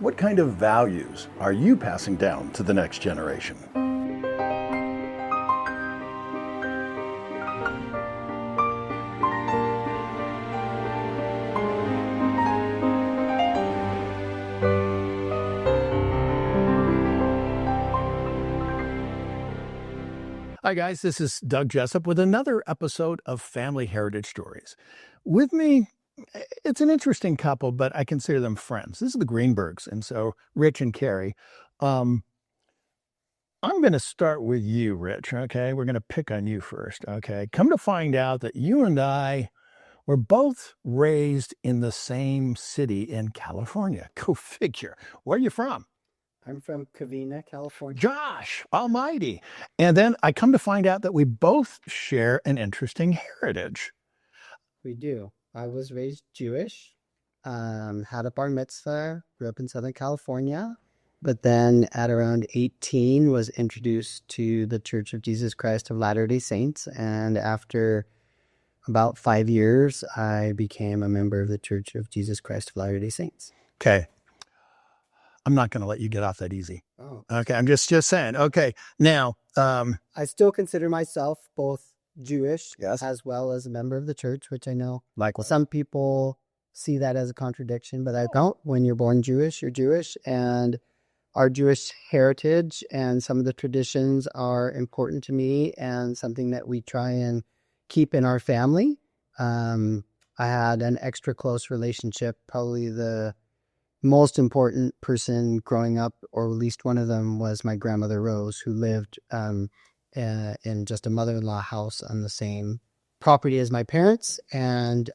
What kind of values are you passing down to the next generation? Hi, guys. This is Doug Jessup with another episode of Family Heritage Stories. With me, it's an interesting couple, but I consider them friends. This is the Greenbergs, and so Rich and Carrie. Um, I'm going to start with you, Rich. Okay, we're going to pick on you first. Okay, come to find out that you and I were both raised in the same city in California. Go figure. Where are you from? I'm from Covina, California. Josh Almighty. And then I come to find out that we both share an interesting heritage. We do. I was raised Jewish, had a bar mitzvah, grew up in Southern California, but then at around 18 was introduced to the Church of Jesus Christ of Latter-day Saints. And after about 5 years, I became a member of the Church of Jesus Christ of Latter-day Saints. Okay. I'm not going to let you get off that easy. Oh. Okay. I'm just saying. Okay. Now, I still consider myself both Jewish Yes. as well as a member of the church, which I know some people see that as a contradiction, but I don't. When you're born Jewish, you're Jewish, and our Jewish heritage and some of the traditions are important to me and something that we try and keep in our family. I had an extra close relationship, probably the most important person growing up, or at least one of them, was my grandmother Rose, who lived in just a mother-in-law house on the same property as my parents. And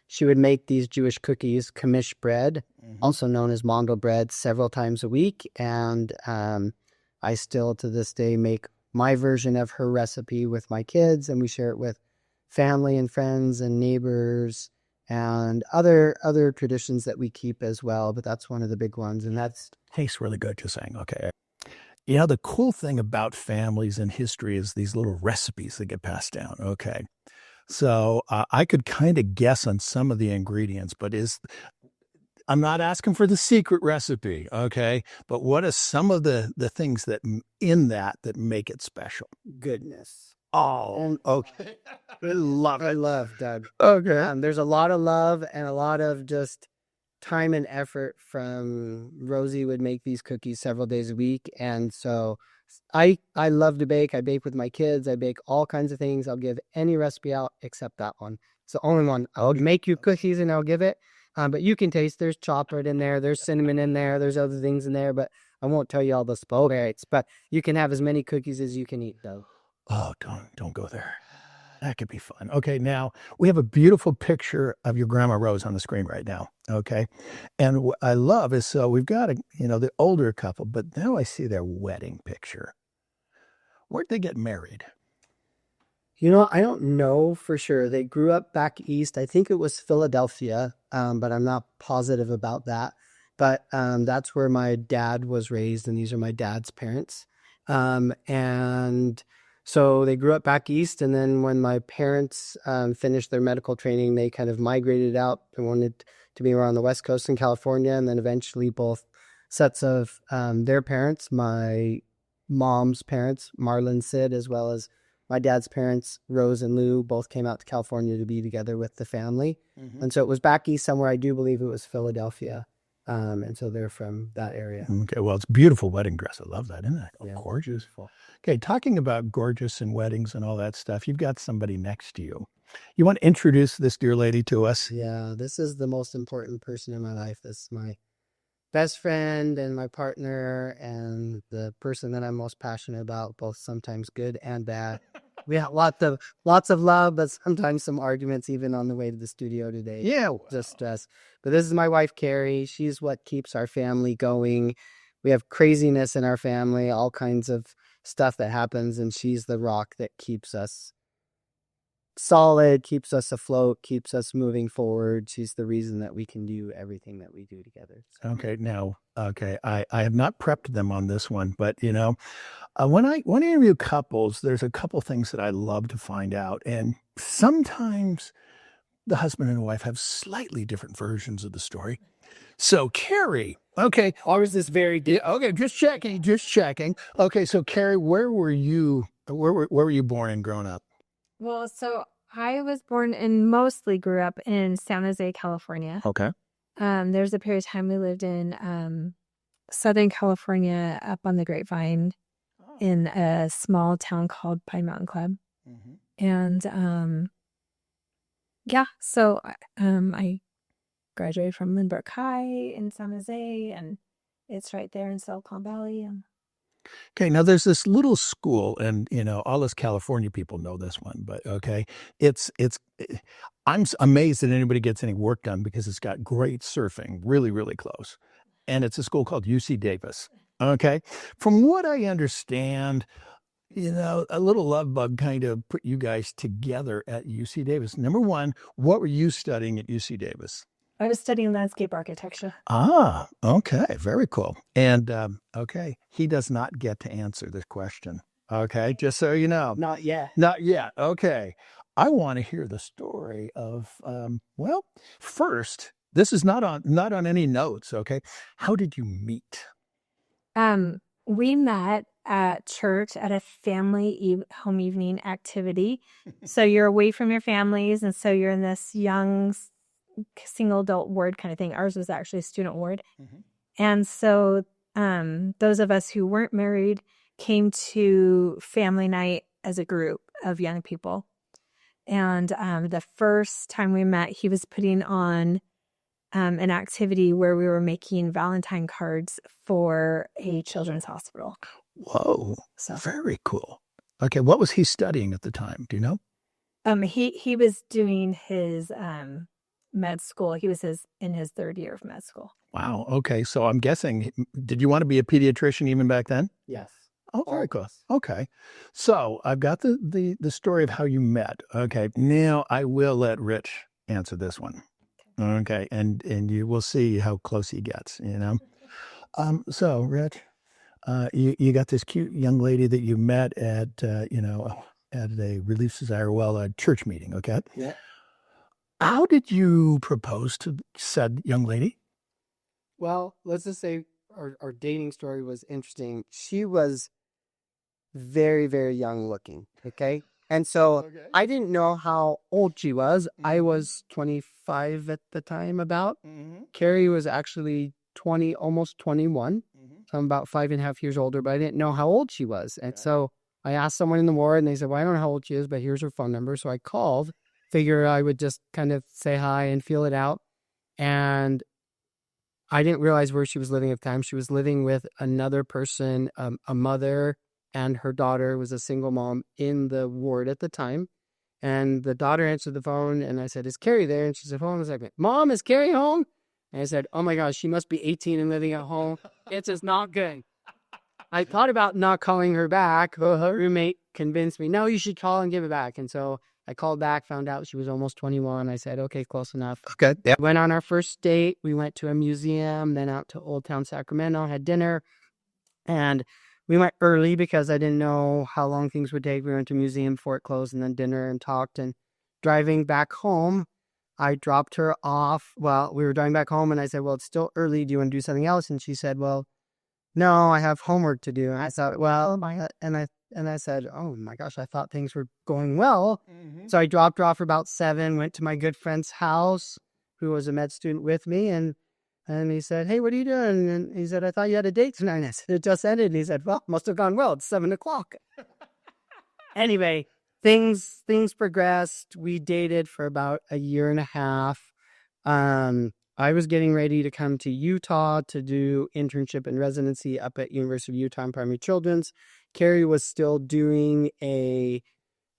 she would make these Jewish cookies, kamish bread, also known as mandel bread, several times a week. And I still to this day make my version of her recipe with my kids, and we share it with family and friends and neighbors and other traditions that we keep as well. But that's one of the big ones, and that's tastes really good, just saying. Okay. Yeah, the cool thing about families and history is these little recipes that get passed down. Okay. So I could kind of guess on some of the ingredients, but I'm not asking for the secret recipe. Okay. But what are some of the things that make it special? goodness. Oh, okay. I love Doug. Okay. There's a lot of love and a lot of just time and effort from Rosie. Would make these cookies several days a week. And so I love to bake. I bake with my kids. I bake all kinds of things. I'll give any recipe out except that one. It's the only one. I'll make you cookies and I'll give it. But you can taste there's chocolate in there. There's cinnamon in there. There's other things in there, but I won't tell you all the spoilers. But you can have as many cookies as you can eat, though. Oh, don't go there. That could be fun. Okay, now we have a beautiful picture of your grandma Rose on the screen right now. Okay, and what I love is so we've got the older couple, but now I see their wedding picture. Where'd they get married? I don't know for sure. They grew up back east. I think it was Philadelphia, but I'm not positive about that. But that's where my dad was raised, and these are my dad's parents. And so they grew up back east, and then when my parents finished their medical training, they kind of migrated out. They wanted to be around the West Coast in California, and then eventually both sets of their parents, my mom's parents, Marlon Sid, as well as my dad's parents, Rose and Lou, both came out to California to be together with the family. And so it was back east somewhere. I do believe it was Philadelphia. And so they're from that area. Okay, well, it's a beautiful wedding dress. I love that, isn't it? Yeah. Gorgeous. Okay, talking about gorgeous and weddings and all that stuff, you've got somebody next to you. You want to introduce this dear lady to us? Yeah, this is the most important person in my life. This is my best friend and my partner and the person that I'm most passionate about, both sometimes good and bad. We have lots of love, but sometimes some arguments even on the way to the studio today. Yeah. Just stress. But this is my wife, Carrie. She's what keeps our family going. We have craziness in our family, all kinds of stuff that happens, and she's the rock that keeps us solid, keeps us afloat, keeps us moving forward. She's the reason that we can do everything that we do together. So. Okay, now, I have not prepped them on this one, but when I interview couples, there's a couple things that I love to find out, and sometimes the husband and wife have slightly different versions of the story. So, Carrie, Okay. Ours is very Yeah, okay, just checking, just checking. Okay, so Carrie, where were you? Where were you born and grown up? Well, so I was born and mostly grew up in San Jose, California. Okay. There's a period of time we lived in Southern California up on the Grapevine Oh. in a small town called Pine Mountain Club. Mhm. And yeah, so I graduated from Lynbrook High in San Jose, and it's right there in Silicon Valley. And Okay, now there's this little school, and all us California people know this one, but okay, it's. Amazed that anybody gets any work done because it's got great surfing, really, really close, and it's a school called UC Davis. Okay, from what I understand, a little love bug kind of put you guys together at UC Davis. Number one, what were you studying at UC Davis? I was studying landscape architecture. Ah, okay, very cool. And okay, he does not get to answer this question. Okay, just so you know. not yet. Not yet. Okay. I want to hear the story of well, first, this is not on any notes, okay? How did you meet? We met at church at a family home evening activity. So you're away from your families, and so you're in this young single adult ward kind of thing. Ours was actually a student ward. Mhm. And so those of us who weren't married came to family night as a group of young people. And the first time we met, he was putting on an activity where we were making Valentine cards for a children's hospital. Whoa, So very cool. Okay, what was he studying at the time? Do you know? he was doing his med school. He was in his third year of med school. Wow. Okay, so I'm guessing, did you want to be a pediatrician even back then? Yes. Oh, very cool. Okay. So I've got the story of how you met. Okay. Now I will let Rich answer this one. Okay. And you will see how close he gets. So Rich, you got this cute young lady that you met at at a Relief Society, well, a church meeting, okay? Yeah. How did you propose to said young lady? Well, let's just say our dating story was interesting. She was very, very young looking. Okay. And so Okay. I didn't know how old she was. I Mhm. was 25 at the time about. Mm-hmm. Carrie was actually 20, almost 21. Mm-hmm. So I'm about 5.5 years older, but I didn't know how old she was. And Okay. so I asked someone in the ward and they said, well, I don't know how old she is, but here's her phone number. So I called, figure I would just kind of say hi and feel it out. And I didn't realize where she was living at the time. She was living with another person, a mother, and her daughter was a single mom in the ward at the time. And the daughter answered the phone, and I said, is Carrie there? And she said, hold on a second. Mom, is Carrie home? And I said, oh my gosh, she must be 18 and living at home. It's just not good. I thought about not calling her back. Her roommate convinced me, no, you should call and give it back. And so I called back, found out she was almost 21. I said, okay, close enough. Okay. Yeah. Went on our first date. We went to a museum, then out to Old Town Sacramento, had dinner. And we went early because I didn't know how long things would take. We went to museum before it closed and then dinner and talked. And driving back home, I dropped her off. Well, we were driving back home and I said, well, it's still early. Do you want to do something else? And she said, well, no, I have homework to do. And I thought, well, and I said, oh my gosh, I thought things were going well. Mm-hmm. So I dropped her off for about 7, went to my good friend's house, who was a med student with me. And he said, hey, what are you doing? And he said, I thought you had a date tonight. And I said, it just ended. And he said, well, must have gone well. It's 7:00. Anyway, things progressed. We dated for about a year and a half. I was getting ready to come to Utah to do internship and residency up at University of Utah in Primary Children's. Carrie was still doing a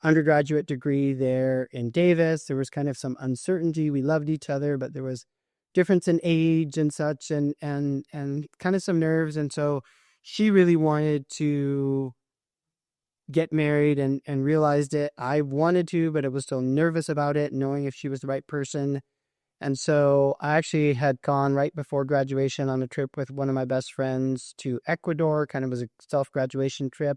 undergraduate degree there in Davis. There was kind of some uncertainty. We loved each other, but there was difference in age and such, and kind of some nerves. And so she really wanted to get married and realized it. I wanted to, but I was still nervous about it, knowing if she was the right person. And so I actually had gone right before graduation on a trip with one of my best friends to Ecuador, kind of as a self-graduation trip.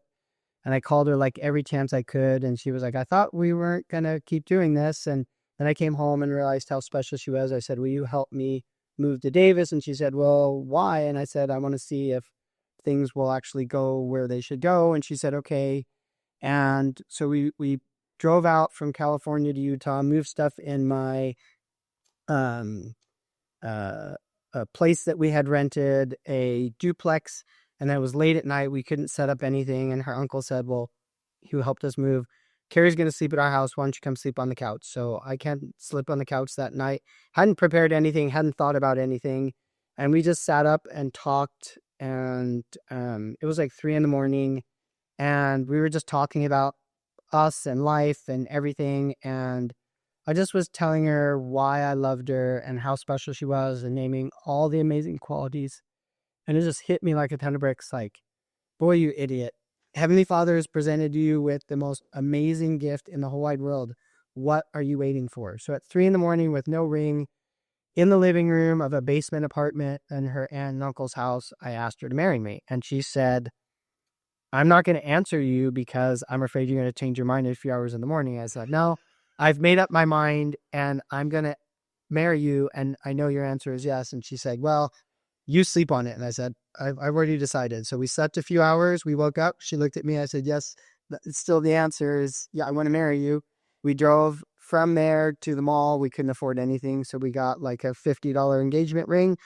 And I called her like every chance I could. And she was like, I thought we weren't going to keep doing this. And then I came home and realized how special she was. I said, will you help me move to Davis. And she said, well, why? And I said, I want to see if things will actually go where they should go. And she said, okay. And so we drove out from California to Utah, moved stuff in my a place that we had rented, a duplex, and it was late at night. We couldn't set up anything. And her uncle said, well, who helped us move, Carrie's going to sleep at our house. Why don't you come sleep on the couch? So I can't sleep on the couch that night. Hadn't prepared anything, hadn't thought about anything. And we just sat up and talked. And it was like 3 a.m. And we were just talking about us and life and everything. And I just was telling her why I loved her and how special she was and naming all the amazing qualities. And it just hit me like a ton of bricks. Like, boy, you idiot. Heavenly Father has presented you with the most amazing gift in the whole wide world. What are you waiting for? So at 3 a.m. with no ring, in the living room of a basement apartment in her aunt and uncle's house, I asked her to marry me. And she said, I'm not going to answer you because I'm afraid you're going to change your mind in a few hours in the morning. I said, no, I've made up my mind and I'm going to marry you. And I know your answer is yes. And she said, well, you sleep on it. And I said, I've already decided. So we slept a few hours. We woke up. She looked at me. I said, yes, still the answer is, yeah, I want to marry you. We drove from there to the mall. We couldn't afford anything. So we got like a $50 engagement ring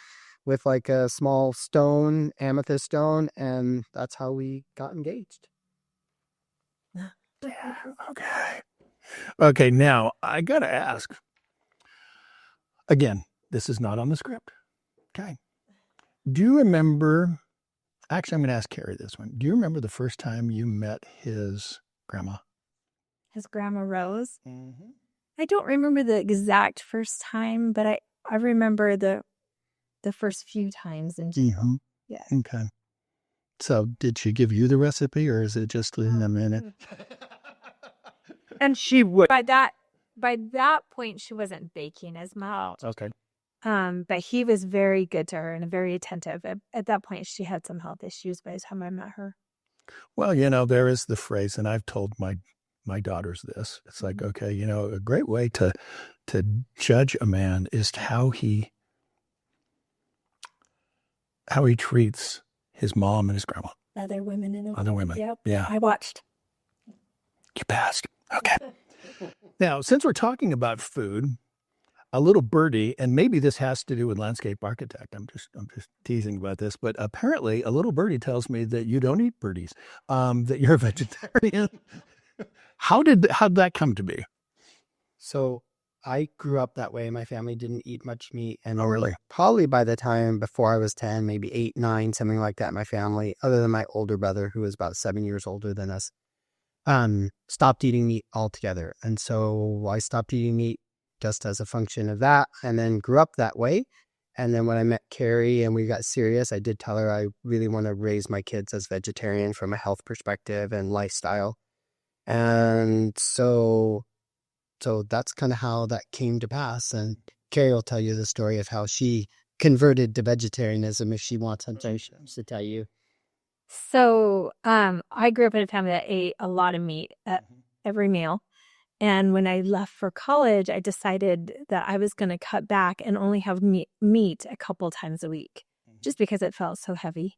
with like a small stone, amethyst stone. And that's how we got engaged. Yeah, okay. Okay, now I got to ask. Again, this is not on the script. Okay. Do you remember, actually, I'm going to ask Carrie this one. Do you remember the first time you met his grandma? His grandma Rose? Mm-hmm. I don't remember the exact first time, but I remember the first few times in general. Mm-hmm. Yeah. Okay. So did she give you the recipe or is it just in a minute? And she would. By that point, she wasn't baking as much. Okay. But he was very good to her and very attentive. At that point, she had some health issues by the time I met her. Well, there is the phrase, and I've told my daughters this. It's like, okay, a great way to judge a man is how he treats his mom and his grandma. Other women in the Other women. Yep. Yeah. I watched. You passed. Okay. Now, since we're talking about food, a little birdie, and maybe this has to do with landscape architect. I'm just teasing about this, but apparently a little birdie tells me that you don't eat birdies, that you're a vegetarian. How did that come to be? So I grew up that way. My family didn't eat much meat. And Oh, really? probably by the time before I was 10, maybe 8, 9, something like that, my family, other than my older brother, who was about 7 years older than us, stopped eating meat altogether. And so I stopped eating meat just as a function of that, and then grew up that way. And then when I met Carrie and we got serious, I did tell her I really want to raise my kids as vegetarian from a health perspective and lifestyle. And so that's kind of how that came to pass. And Carrie will tell you the story of how she converted to vegetarianism if she wants. Sometimes she wants to tell you. So I grew up in a family that ate a lot of meat at every meal. And when I left for college, I decided that I was going to cut back and only have meat a couple times a week, just because it felt so heavy.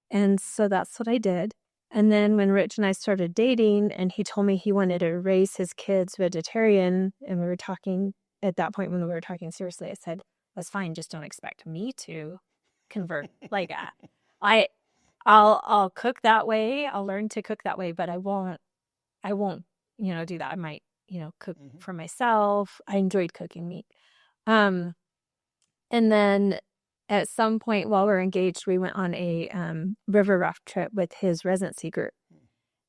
And so that's what I did. And then when Rich and I started dating and he told me he wanted to raise his kids vegetarian, and we were talking at that point when we were talking seriously, I said, that's fine. Just don't expect me to convert like that. I'll cook that way. I'll learn to cook that way, but I won't, do that. I might, cook for myself. I enjoyed cooking meat. And then at some point while we were engaged, we went on a river raft trip with his residency group.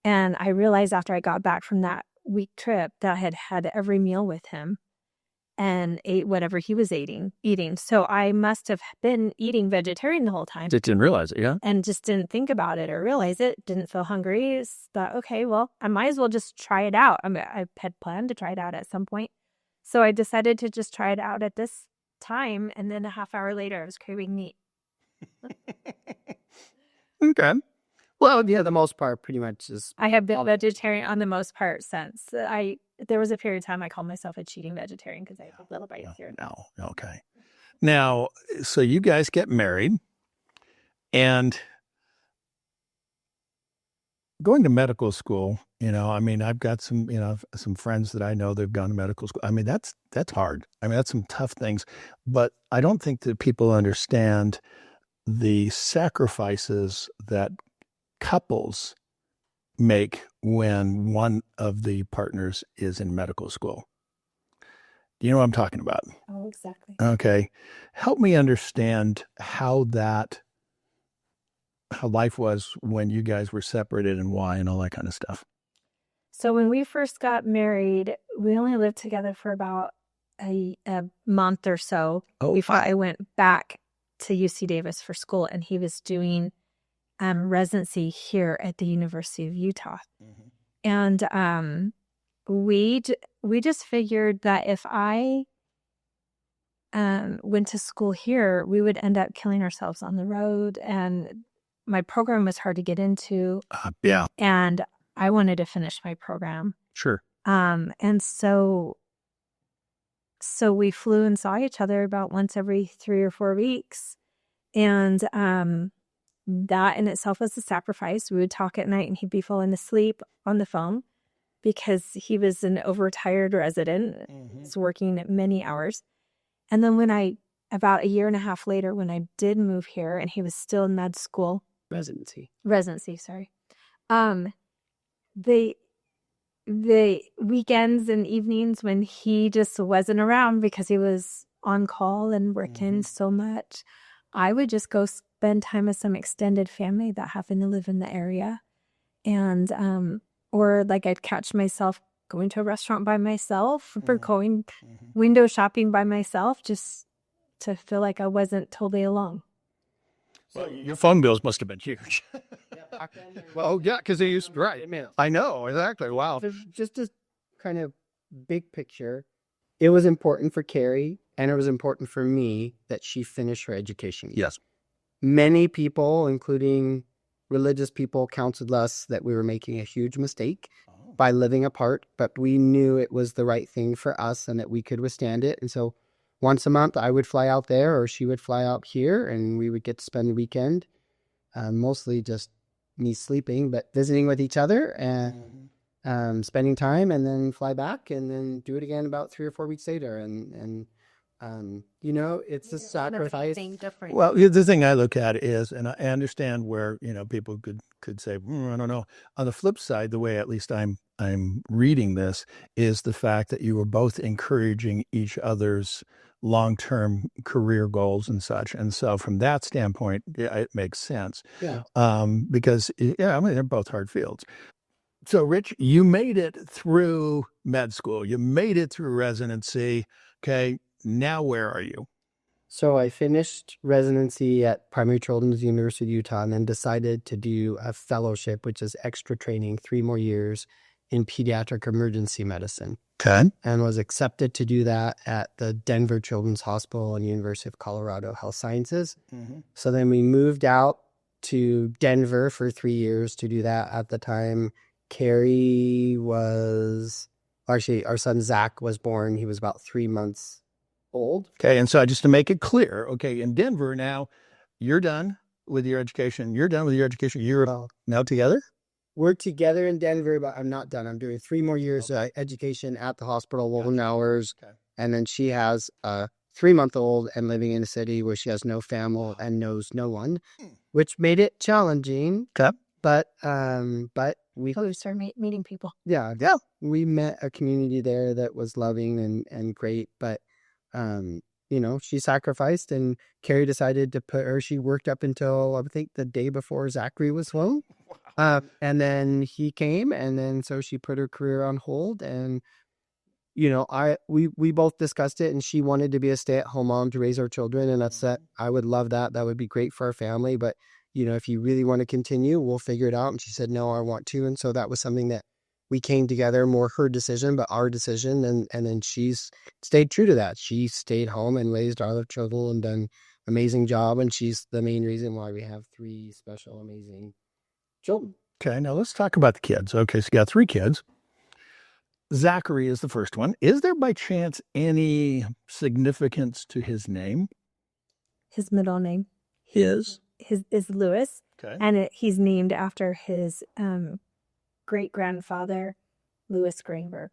And I realized after I got back from that week trip that I had had every meal with him and ate whatever he was eating. So I must have been eating vegetarian the whole time. Just didn't realize it, yeah? And just didn't think about it or realize it. Didn't feel hungry. Thought, okay, well, I might as well just try it out. I mean, I had planned to try it out at some point. So I decided to just try it out at this time. And then a half hour later, I was craving meat. Okay. Well, yeah, the most part pretty much is. I have been vegetarian on the most part since. There was a period of time I called myself a cheating vegetarian because I had a little bite here. No. Okay. Now, so you guys get married, and going to medical school, I mean, I've got some friends that I know that've gone to medical school. I mean, that's hard. I mean, that's some tough things, but I don't think that people understand the sacrifices that couples make when one of the partners is in medical school. Do you know what I'm talking about? Oh, exactly. Okay. Help me understand how life was when you guys were separated and why and all that kind of stuff. So when we first got married, we only lived together for about a month or so before I went back to UC Davis for school, and he was doing residency here at the University of Utah. And we just figured that if I went to school here, we would end up killing ourselves on the road, and my program was hard to get into. Yeah. And I wanted to finish my program. Sure. And so we flew and saw each other about once every 3 or 4 weeks. And that in itself was a sacrifice. We would talk at night and he'd be falling asleep on the phone because he was an overtired resident. He's working many hours. And then about a year and a half later, when I did move here and he was still in med school. Residency, sorry. The weekends and evenings when he just wasn't around because he was on call and working so much, I would just go spend time with some extended family that happened to live in the area. And or like I'd catch myself going to a restaurant by myself or going window shopping by myself just to feel like I wasn't totally alone. Well, your phone bills must have been huge. Well, yeah, because they used right. I know, exactly. Wow. Just a kind of big picture, it was important for Carrie and it was important for me that she finish her education. Yes. Many people, including religious people, counseled us that we were making a huge mistake by living apart, but we knew it was the right thing for us and that we could withstand it. And so once a month, I would fly out there or she would fly out here and we would get to spend the weekend, mostly just me sleeping, but visiting with each other and spending time and then fly back and then do it again about 3 or 4 weeks later. And it's a sacrifice. Well, the thing I look at is, and I understand where, people could say, I don't know. On the flip side, the way at least I'm reading this is the fact that you were both encouraging each other's long-term career goals and such. And so from that standpoint, yeah, it makes sense. Yeah. Because, I mean, they're both hard fields. So, Rich, you made it through med school. You made it through residency. Okay. Now where are you? So I finished residency at Primary Children's University of Utah and then decided to do a fellowship, which is extra training, 3 more years in pediatric emergency medicine. Okay. And was accepted to do that at the Denver Children's Hospital and University of Colorado Health Sciences. So then we moved out to Denver for 3 years to do that. At the time, Carrie was, actually, our son Zach was born. He was about 3 months old. Okay. And so just to make it clear, okay, in Denver now, you're done with your education. You're done with your education. You're now together? We're together in Denver, but I'm not done. I'm doing 3 more years education at the hospital, long hours. Okay. And then she has a 3-month-old and living in a city where she has no family and knows no one, which made it challenging. Okay. But we started meeting people. Yeah. We met a community there that was loving and great. But she sacrificed, and Carrie decided to she worked up until I think the day before Zachary was home. And then he came, and then so she put her career on hold, and we both discussed it, and she wanted to be a stay-at-home mom to raise our children, and that's that. I would love that. That would be great for our family, but if you really want to continue, we'll figure it out. And she said, no, I want to. And so that was something that we came together, more her decision, but our decision. And then she's stayed true to that. She stayed home and raised our other children and done an amazing job. And she's the main reason why we have 3 special, amazing children. Okay, now let's talk about the kids. Okay, so you got 3 kids. Zachary is the first one. Is there by chance any significance to his name? His middle name His? is Lewis, Okay. and he's named after his great-grandfather, Louis Greenberg.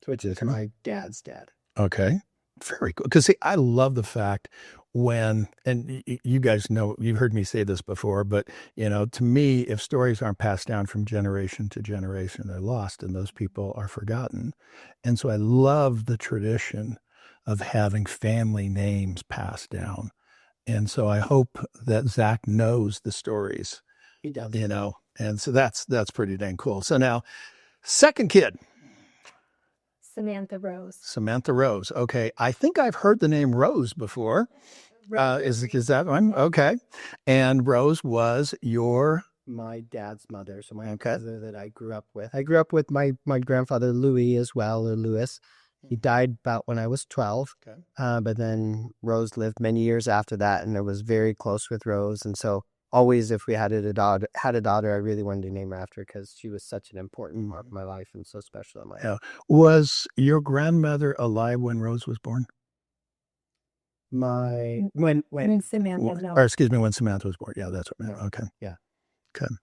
Which is my dad's dad. Okay. Very cool. Because see, I love the fact when, and you guys know, you've heard me say this before, but to me, if stories aren't passed down from generation to generation, they're lost and those people are forgotten. And so I love the tradition of having family names passed down. And so I hope that Zach knows the stories, He does. and so that's pretty dang cool. So now, second kid. Samantha Rose. Samantha Rose. Okay. I think I've heard the name Rose before. Is that one? Okay. And Rose was my dad's mother. So my mother that I grew up with. I grew up with my grandfather Louis as well, or Louis. He died about when I was 12. Okay. But then Rose lived many years after that, and I was very close with Rose. And so always, if we had a daughter, I really wanted to name her after because she was such an important part of my life and so special in my life. Was your grandmother alive when Rose was born? When Samantha, no. Or excuse me, when Samantha was born. Yeah, that's what. No. Okay. Yeah. Okay.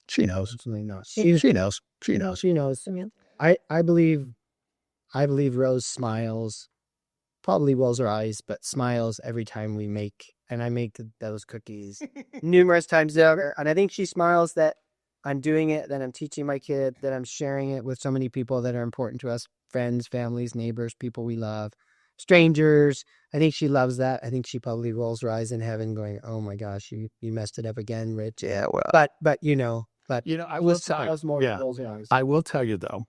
She knows. Absolutely not. She knows. She knows. She knows. Samantha. I believe Rose smiles, probably rolls her eyes, but smiles every time we make, and I make those cookies numerous times over. And I think she smiles that I'm doing it, that I'm teaching my kid, that I'm sharing it with so many people that are important to us, friends, families, neighbors, people we love, strangers. I think she loves that. I think she probably rolls her eyes in heaven going, oh my gosh, you messed it up again, Rich. Yeah, well. But I will tell you. more Yeah. rolls her eyes. I will tell you though.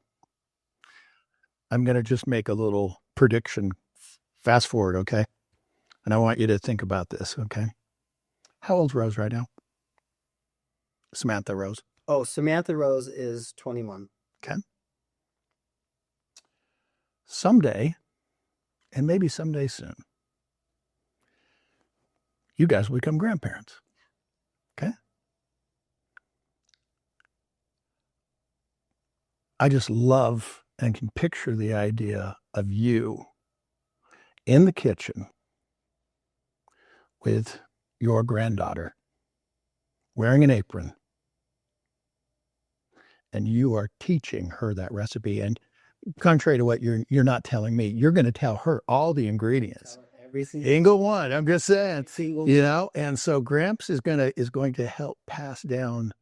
I'm going to just make a little prediction. Fast forward, okay? And I want you to think about this, okay? How old's Rose right now? Samantha Rose. Oh, Samantha Rose is 21. Okay. Someday, and maybe someday soon, you guys will become grandparents. Okay? I just love and can picture the idea of you in the kitchen with your granddaughter wearing an apron, and you are teaching her that recipe. And contrary to what you're not telling me, you're going to tell her all the ingredients. Every Single one. I'm just saying. single And so Gramps is going to help pass down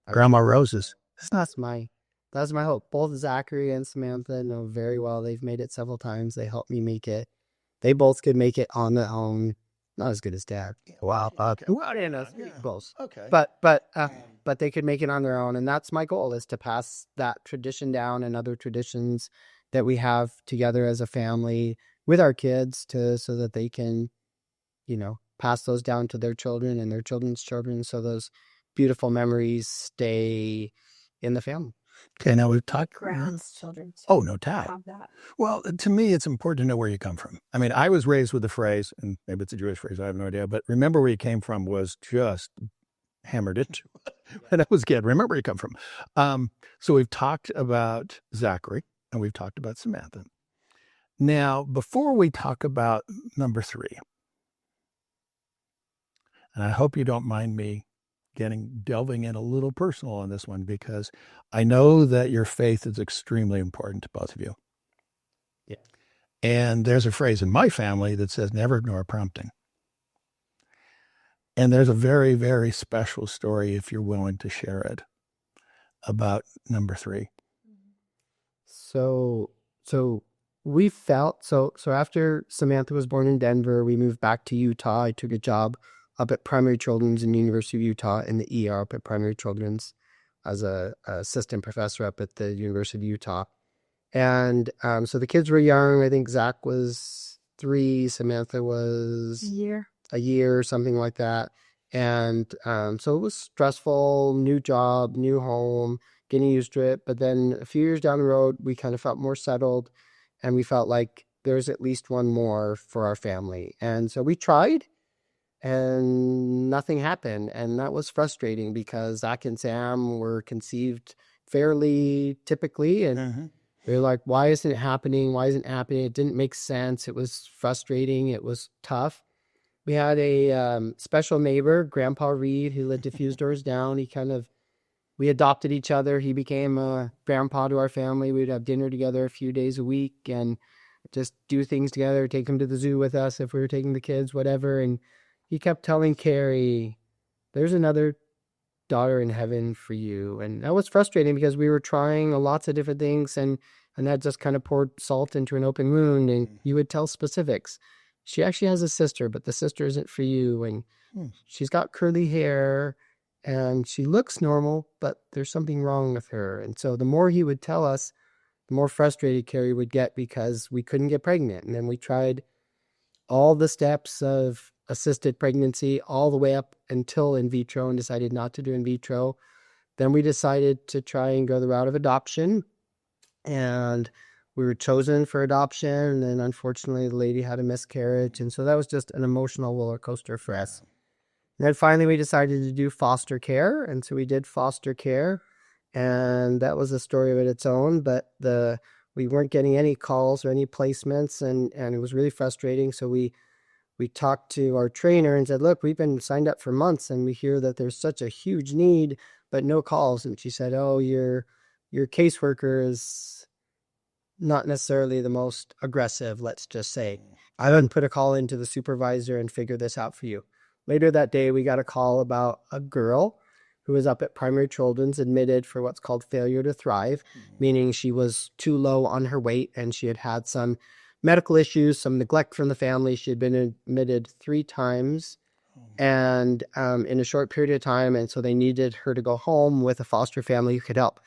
Grandma Rose's. That's my hope. Both Zachary and Samantha know very well. They've made it several times. They helped me make it. They both could make it on their own. Not as good as Dad. Wow. Okay. Well, both. Okay. But they could make it on their own, and that's my goal: is to pass that tradition down and other traditions that we have together as a family with our kids, so that they can, pass those down to their children and their children's children, so those beautiful memories stay in the family. Okay, now we've talked. Grandchildren. Oh, no doubt. Have that. Well, to me, it's important to know where you come from. I mean, I was raised with the phrase, and maybe it's a Jewish phrase, I have no idea, but remember where you came from was just hammered into when I was a kid. Remember where you come from. So we've talked about Zachary, and we've talked about Samantha. Now, before we talk about number 3, and I hope you don't mind me delving in a little personal on this one, because I know that your faith is extremely important to both of you. Yeah. And there's a phrase in my family that says never ignore prompting. And there's a very, very special story, if you're willing to share it, about number 3. So we felt so after Samantha was born in Denver, we moved back to Utah. I took a job up at Primary Children's in the University of Utah in the ER up at Primary Children's as a assistant professor up at the University of Utah. And so the kids were young. I think Zach was 3, Samantha was a year, something like that. And so it was stressful, new job, new home, getting used to it. But then a few years down the road, we kind of felt more settled, and we felt like there's at least one more for our family. And so we tried, and nothing happened. And that was frustrating because Zach and Sam were conceived fairly typically. And we were like, why isn't it happening? Why isn't it happening? It didn't make sense. It was frustrating. It was tough. We had a special neighbor, Grandpa Reed, who lived a few doors down. We adopted each other. He became a grandpa to our family. We'd have dinner together a few days a week and just do things together, take him to the zoo with us if we were taking the kids, whatever. And he kept telling Carrie, there's another daughter in heaven for you. And that was frustrating because we were trying lots of different things and that just kind of poured salt into an open wound. And you would tell specifics. She actually has a sister, but the sister isn't for you. And she's got curly hair and she looks normal, but there's something wrong with her. And so the more he would tell us, the more frustrated Carrie would get because we couldn't get pregnant. And then we tried all the steps of assisted pregnancy all the way up until in vitro and decided not to do in vitro. Then we decided to try and go the route of adoption. And we were chosen for adoption. And then unfortunately, the lady had a miscarriage. And so that was just an emotional roller coaster for us. And then finally, we decided to do foster care. And so we did foster care. And that was a story of its own. But we weren't getting any calls or any placements. And it was really frustrating. So we talked to our trainer and said, look, we've been signed up for months and we hear that there's such a huge need, but no calls. And she said, oh, your caseworker is not necessarily the most aggressive, let's just say. I wouldn't put a call into the supervisor and figure this out for you. Later that day, we got a call about a girl who was up at Primary Children's admitted for what's called failure to thrive, meaning she was too low on her weight and she had some medical issues, some neglect from the family. She had been admitted 3 times and in a short period of time. And so they needed her to go home with a foster family who could help.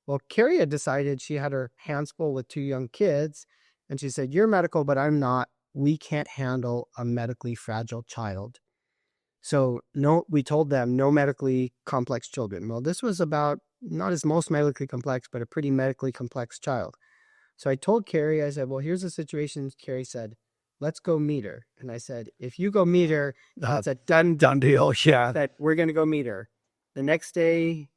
Well, Carrie had decided she had her hands full with 2 young kids. And she said, you're medical, but I'm not. We can't handle a medically fragile child. So we told them no medically complex children. Well, this was about not as most medically complex, but a pretty medically complex child. So I told Carrie, I said, well, here's the situation. Carrie said, let's go meet her. And I said, if you go meet her, that's a done deal. Yeah. That we're going to go meet her. The next day,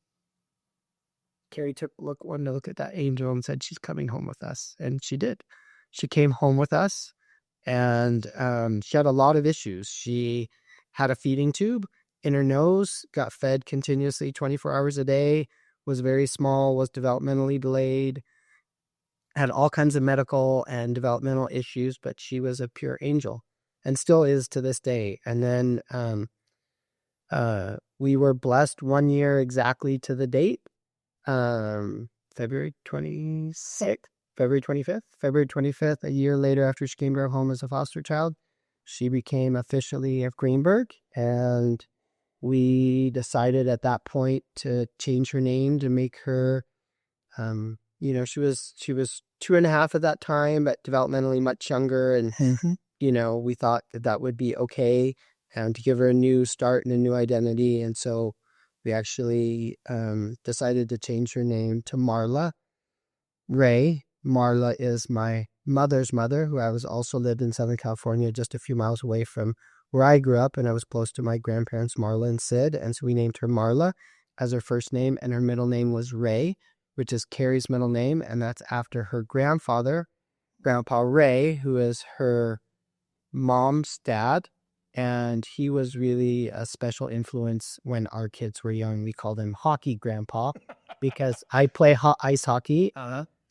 Carrie wanted to look at that angel and said, she's coming home with us. And she did. She came home with us and she had a lot of issues. She had a feeding tube in her nose, got fed continuously 24 hours a day, was very small, was developmentally delayed, had all kinds of medical and developmental issues, but she was a pure angel and still is to this day. And then we were blessed 1 year exactly to the date, February 25th, a year later after she came to our home as a foster child, she became officially of Greenberg. And we decided at that point to change her name to make her, she was 2.5 at that time, but developmentally much younger. And, we thought that would be okay and to give her a new start and a new identity. And so we actually decided to change her name to Marla Ray. Marla is my mother's mother, who I was also lived in Southern California, just a few miles away from where I grew up, and I was close to my grandparents, Marla and Sid, and so we named her Marla as her first name, and her middle name was Ray, which is Carrie's middle name, and that's after her grandfather, Grandpa Ray, who is her mom's dad, and he was really a special influence when our kids were young. We called him Hockey Grandpa because I play ice hockey.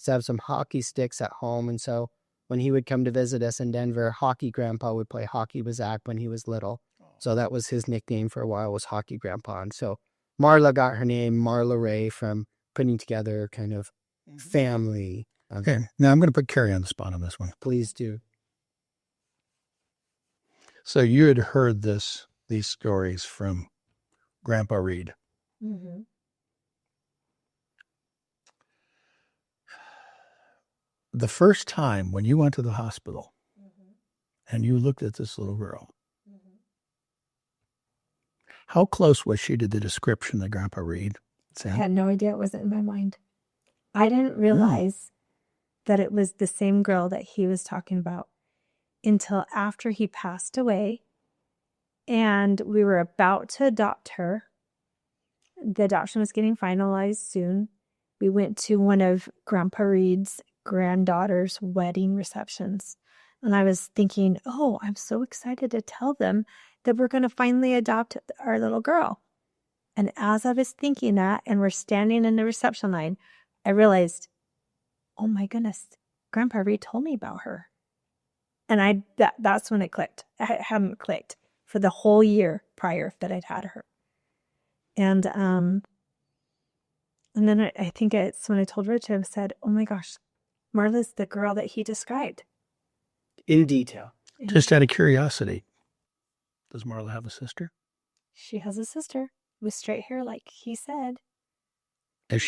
So I have some hockey sticks at home. And so when he would come to visit us in Denver, Hockey Grandpa would play hockey with Zach when he was little. So that was his nickname for a while, was Hockey Grandpa. And so Marla got her name, Marla Ray, from putting together kind of family. Okay. Now I'm going to put Carrie on the spot on this one. Please do. So you had heard these stories from Grandpa Reed. Mm-hmm. The first time when you went to the hospital and you looked at this little girl, how close was she to the description that Grandpa Reed said? I had no idea it wasn't in my mind. I didn't realize that it was the same girl that he was talking about until after he passed away, and we were about to adopt her. The adoption was getting finalized soon. We went to one of Grandpa Reed's granddaughter's wedding receptions. And I was thinking, oh, I'm so excited to tell them that we're going to finally adopt our little girl. And as I was thinking that, and we're standing in the reception line, I realized, oh my goodness, Grandpa Reed told me about her. And that's when it clicked. It hadn't clicked for the whole year prior that I'd had her. And then I think it's when I told Rich, I said, oh my gosh, Marla's the girl that he described. In detail. Just out of curiosity, does Marla have a sister? She has a sister with straight hair, like he said. And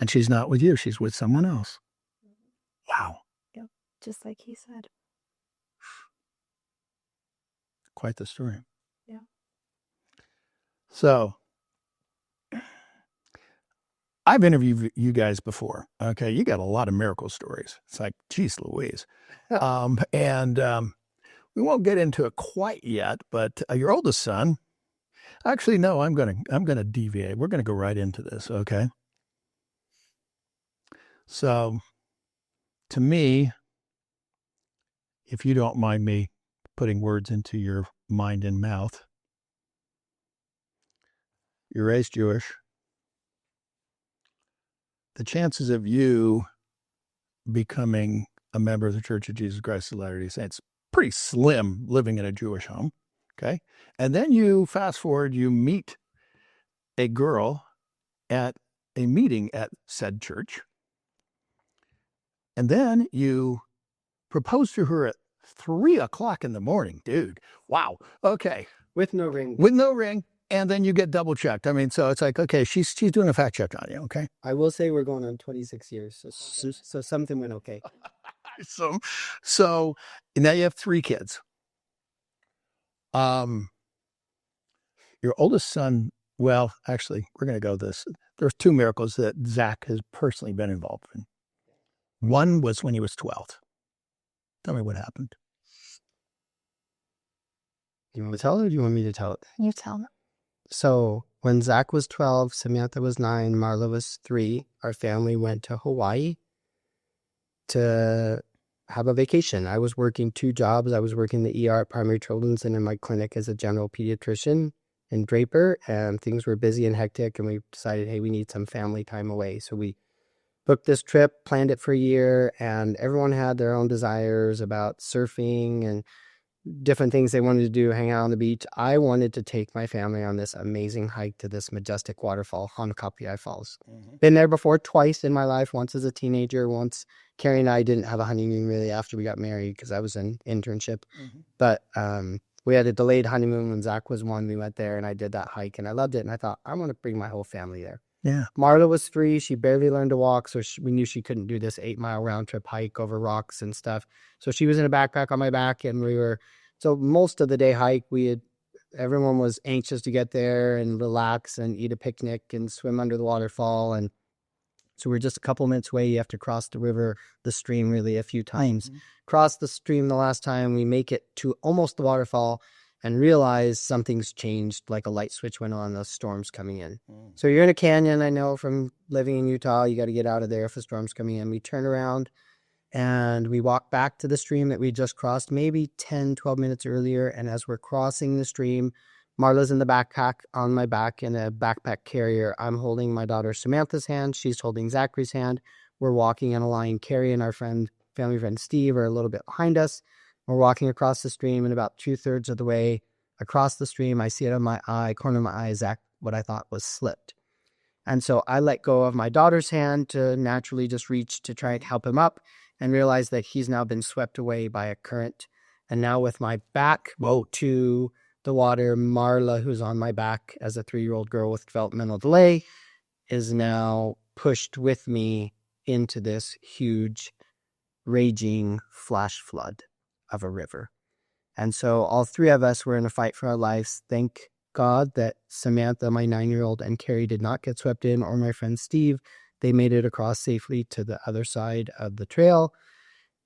and she's not with you. She's with someone else. Wow. Yep, just like he said. Quite the story. Yeah. So, I've interviewed you guys before. Okay, you got a lot of miracle stories. It's like, geez, Louise. We won't get into it quite yet, but your oldest son. Actually, no, I'm gonna deviate. We're gonna go right into this. Okay. So, to me, if you don't mind me putting words into your mind and mouth, you're raised Jewish. The chances of you becoming a member of the Church of Jesus Christ of Latter-day Saints pretty slim living in a Jewish home. Okay. And then you fast forward, you meet a girl at a meeting at said church. And then you propose to her at 3:00 in the morning, dude. Wow. Okay. With no ring. With no ring. And then you get double checked. I mean, so it's like, okay, she's doing a fact check on you. Okay. I will say we're going on 26 years. So something went okay. So now you have 3 kids. Your oldest son, well, actually, we're going to go this. There's 2 miracles that Zach has personally been involved in. One was when he was 12. Tell me what happened. You want to tell it or do you want me to tell it? You tell them. So when Zach was 12, Samantha was 9, Marla was 3, our family went to Hawaii to have a vacation. I was working 2 jobs. I was working the ER at Primary Children's and in my clinic as a general pediatrician in Draper, and things were busy and hectic, and we decided, hey, we need some family time away. So we booked this trip, planned it for a year, and everyone had their own desires about surfing and different things they wanted to do, hang out on the beach. I wanted to take my family on this amazing hike to this majestic waterfall, Hanakapiai Falls. Mm-hmm. Been there before twice in my life, once as a teenager, once Carrie and I didn't have a honeymoon really after we got married because I was in internship. Mm-hmm. But we had a delayed honeymoon when Zach was 1. We went there and I did that hike and I loved it. And I thought, I want to bring my whole family there. Yeah. Marla was 3. She barely learned to walk. So we knew she couldn't do this 8-mile round trip hike over rocks and stuff. So she was in a backpack on my back and so most of the day hike, everyone was anxious to get there and relax and eat a picnic and swim under the waterfall. And so we're just a couple minutes away. You have to cross the stream really a few times. Mm-hmm. Cross the stream the last time, we make it to almost the waterfall and realize something's changed, like a light switch went on, the storm's coming in. Mm. So you're in a canyon, I know from living in Utah, you got to get out of there if the storm's coming in. We turn around and we walk back to the stream that we just crossed maybe 10, 12 minutes earlier. And as we're crossing the stream, Marla's in the backpack on my back in a backpack carrier. I'm holding my daughter Samantha's hand. She's holding Zachary's hand. We're walking in a line. Carrie and our family friend Steve are a little bit behind us. We're walking across the stream, and about 2/3 of the way across the stream, I see it on my corner of my eye, Zach, what I thought was slipped. And so I let go of my daughter's hand to naturally just reach to try and help him up and realize that he's now been swept away by a current. And now with my back to the water, Marla, who's on my back as a 3-year-old girl with developmental delay, is now pushed with me into this huge, raging flash flood of a river. And so all 3 of us were in a fight for our lives. Thank God that Samantha, my 9-year-old, and Carrie did not get swept in, or my friend Steve. They made it across safely to the other side of the trail.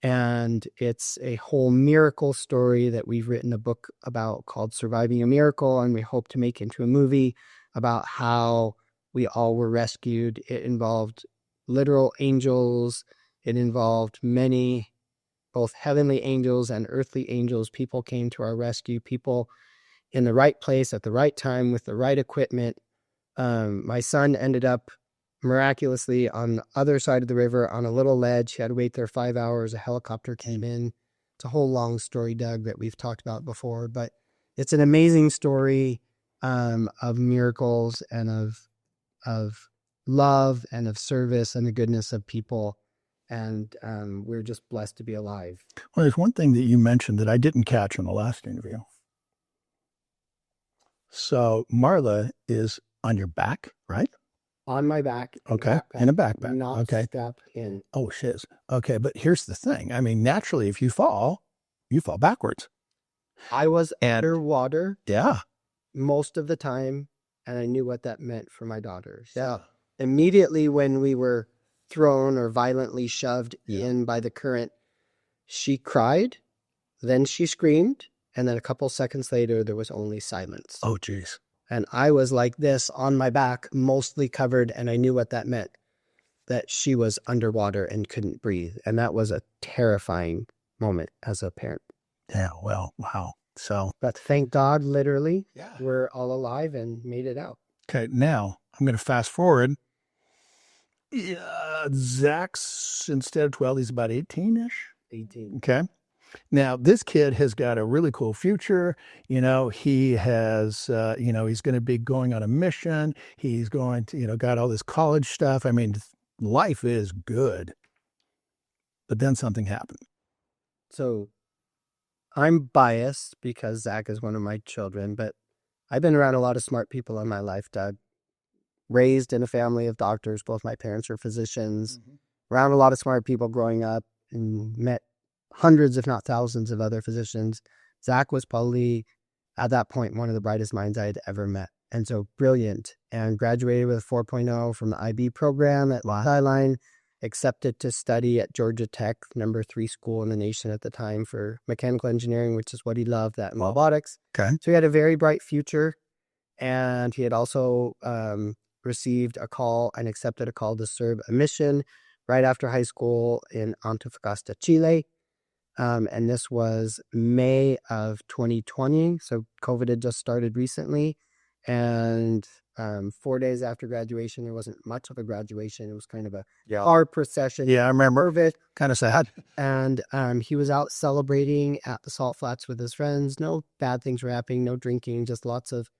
And it's a whole miracle story that we've written a book about called Surviving a Miracle, and we hope to make into a movie about how we all were rescued. It involved literal angels. It involved many both heavenly angels and earthly angels. People came to our rescue, people in the right place at the right time with the right equipment. My son ended up miraculously on the other side of the river on a little ledge. He had to wait there 5 hours. A helicopter came in. It's a whole long story, Doug, that we've talked about before, but it's an amazing story of miracles and of love and of service and the goodness of people. And we're just blessed to be alive. Well, there's one thing that you mentioned that I didn't catch in the last interview. So Marla is on your back, right? On my back. Okay. In a backpack. Not Okay. strapped in. Oh, shiz. Okay. But here's the thing. I mean, naturally, if you fall backwards. I was underwater Yeah. most of the time, and I knew what that meant for my daughters. Yeah. Immediately when we were thrown or violently shoved in by the current, she cried, then she screamed, and then a couple seconds later, there was only silence. Oh, geez. And I was like this on my back, mostly covered, and I knew what that meant, that she was underwater and couldn't breathe. And that was a terrifying moment as a parent. Yeah. Well, wow. So. But thank God, literally, we're all alive and made it out. Okay. Now I'm going to fast forward. Yeah, Zach's, instead of 12, he's about 18-ish. 18. Okay. Now, this kid has got a really cool future. He has, he's going to be going on a mission. He's going to, got all this college stuff. I mean, life is good. But then something happened. So I'm biased because Zach is one of my children, but I've been around a lot of smart people in my life, Doug. Raised in a family of doctors. Both my parents are physicians. Around a lot of smart people growing up and met hundreds, if not thousands, of other physicians. Zach was probably, at that point, one of the brightest minds I had ever met. And so brilliant. And graduated with a 4.0 from the IB program at Skyline. Accepted to study at Georgia Tech, number 3 school in the nation at the time for mechanical engineering, which is what he loved, that and robotics. Okay. So he had a very bright future. And he had also received a call and accepted a call to serve a mission right after high school in Antofagasta, Chile. And this was May of 2020. So COVID had just started recently. And 4 days after graduation, there wasn't much of a graduation. It was kind of a car procession. Yeah, I remember. It. Kind of sad. And he was out celebrating at the Salt Flats with his friends. No bad things were happening, no drinking, just lots of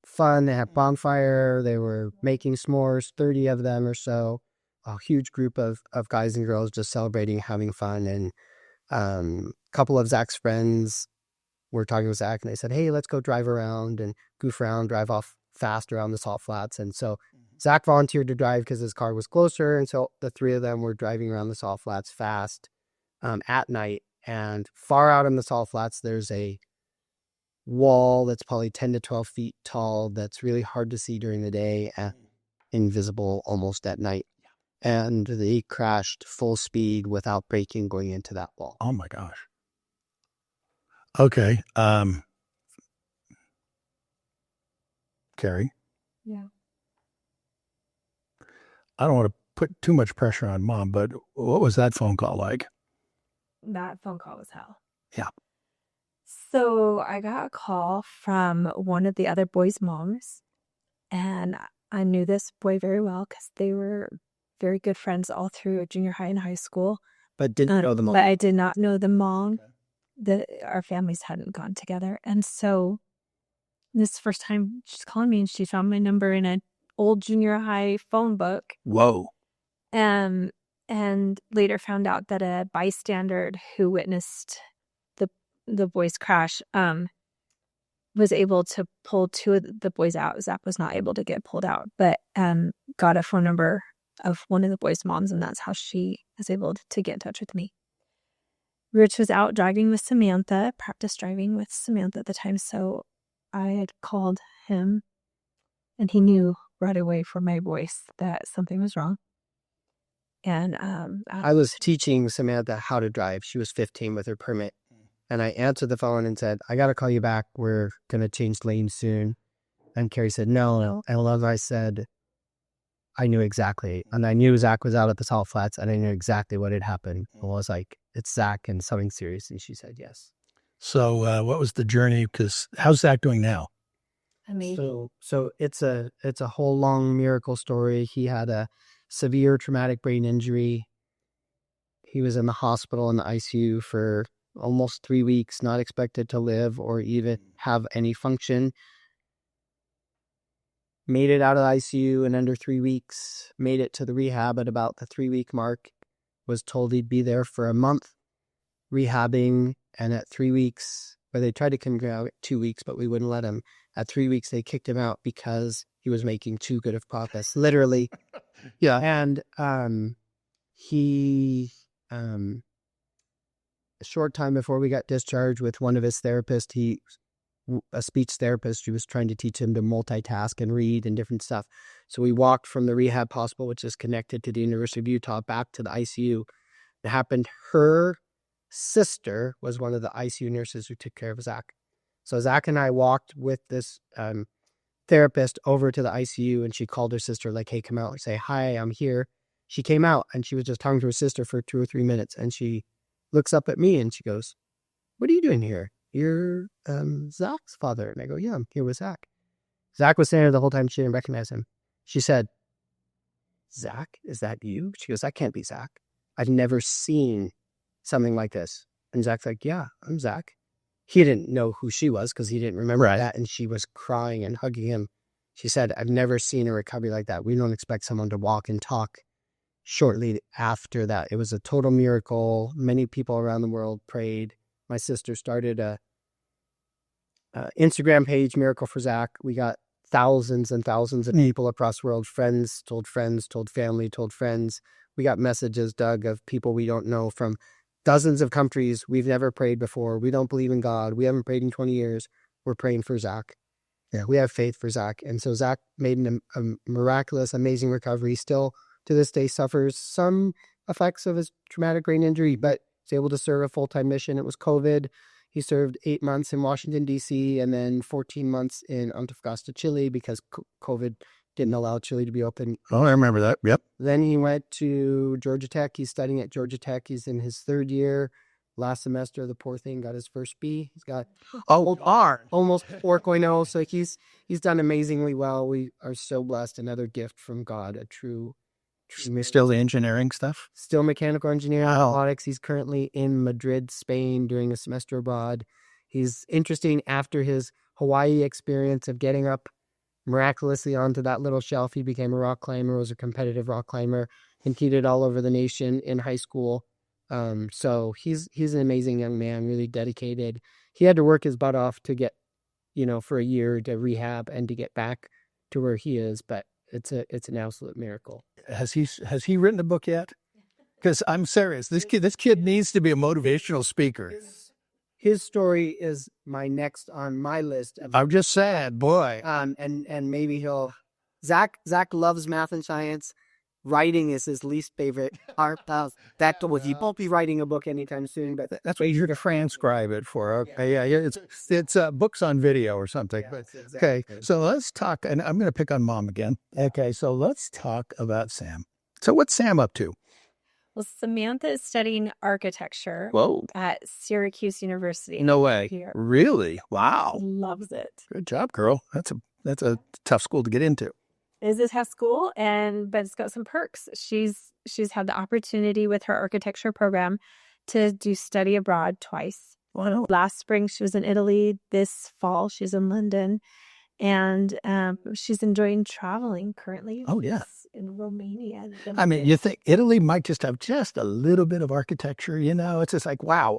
fun. They had bonfire. They were making s'mores, 30 of them or so. A huge group of guys and girls just celebrating, having fun. And a couple of Zach's friends were talking with Zach, and they said, hey, let's go drive around and goof around, drive off fast around the Salt Flats. And so Zach volunteered to drive because his car was closer. And so the 3 of them were driving around the Salt Flats fast at night. And far out in the Salt Flats, there's a wall that's probably 10 to 12 feet tall that's really hard to see during the day and invisible almost at night. And they crashed full speed without braking going into that wall. Oh my gosh. Okay. Carrie? Yeah. I don't want to put too much pressure on Mom, but what was that phone call like? That phone call was hell. Yeah. So I got a call from one of the other boys' moms, and I knew this boy very well because they were very good friends all through junior high and high school. But didn't know the mom. But I did not know the mom. Our families hadn't gone together. And so this is the first time she's calling me, and she found my number in an old junior high phone book. Whoa. And later found out that a bystander who witnessed the boys crash was able to pull 2 of the boys out. Zach was not able to get pulled out, but got a phone number of one of the boys' moms, and that's how she was able to get in touch with me. Rich was out driving with Samantha, practice driving with Samantha at the time, so I had called him, and he knew right away from my voice that something was wrong. And I was teaching Samantha how to drive. She was 15 with her permit. And I answered the phone and said, I got to call you back. We're going to change lanes soon. And Carrie said, no. And I said, I knew exactly. And I knew Zach was out at the salt flats, and I knew exactly what had happened. I was like, it's Zach and something serious. And she said, yes. So what was the journey? Because how's Zach doing now? So it's a whole long miracle story. He had a severe traumatic brain injury. He was in the hospital in the ICU for almost 3 weeks, not expected to live or even have any function. Made it out of the ICU in under 3 weeks, made it to the rehab at about the 3-week mark, was told he'd be there for a month rehabbing. And at 3 weeks, where they tried to come out at 2 weeks, but we wouldn't let him. At 3 weeks, they kicked him out because he was making too good of progress, literally. Yeah. And he, a short time before we got discharged with one of his therapists, a speech therapist, who was trying to teach him to multitask and read and different stuff. So we walked from the rehab hospital, which is connected to the University of Utah, back to the ICU. It happened. Her sister was one of the ICU nurses who took care of Zach. So Zach and I walked with this therapist over to the ICU, and she called her sister, like, hey, come out and say, hi, I'm here. She came out, and she was just talking to her sister for 2 or 3 minutes, and she looks up at me, and she goes, what are you doing here? You're Zach's father. And I go, yeah, I'm here with Zach. Zach was standing there the whole time. She didn't recognize him. She said, Zach, is that you? She goes, that can't be Zach. I've never seen something like this. And Zach's like, yeah, I'm Zach. He didn't know who she was because he didn't remember that. And she was crying and hugging him. She said, I've never seen a recovery like that. We don't expect someone to walk and talk shortly after that. It was a total miracle. Many people around the world prayed. My sister started a Instagram page, Miracle for Zach. We got thousands and thousands of people across the world. Friends, told family, told friends. We got messages, Doug, of people we don't know from dozens of countries. We've never prayed before. We don't believe in God. We haven't prayed in 20 years. We're praying for Zach. Yeah, we have faith for Zach. And so Zach made a miraculous, amazing recovery. Still, to this day, suffers some effects of his traumatic brain injury, but he's able to serve a full-time mission. It was COVID. He served 8 months in Washington, D.C., and then 14 months in Antofagasta, Chile, because COVID didn't allow Chile to be open. Oh, I remember that. Yep. Then he went to Georgia Tech. He's studying at Georgia Tech. He's in his 3rd year. Last semester, the poor thing got his first B. He's got almost 4.0. So he's done amazingly well. We are so blessed. Another gift from God, a true Still the engineering stuff? Still mechanical engineering, Wow. robotics. He's currently in Madrid, Spain, doing a semester abroad. He's interesting. After his Hawaii experience of getting up miraculously onto that little shelf, he became a rock climber, was a competitive rock climber, competed all over the nation in high school. So he's an amazing young man, really dedicated. He had to work his butt off to get, for a year to rehab and to get back to where he is, but it's an absolute miracle. Has he written a book yet? Because I'm serious. This kid needs to be a motivational speaker. His story is my next on my list. I'm just saying, boy. And maybe Zach loves math and science. Writing is his least favorite part. He won't be writing a book anytime soon, but that's why you're to transcribe it for. Okay, yeah. It's books on video or something. But okay, so let's talk. And I'm going to pick on Mom again. Okay, so let's talk about Sam. So what's Sam up to? Well, Samantha is studying architecture Whoa. at Syracuse University. No way. Here. Really? Wow. Loves it. Good job, girl. That's a tough school to get into. It is a tough school, but it's got some perks. She's had the opportunity with her architecture program to do study abroad twice. Wow. Last spring, she was in Italy. This fall, she's in London. And she's enjoying traveling currently. Oh, yeah. In Romania. I mean, you think Italy might just have just a little bit of architecture, It's just like, wow.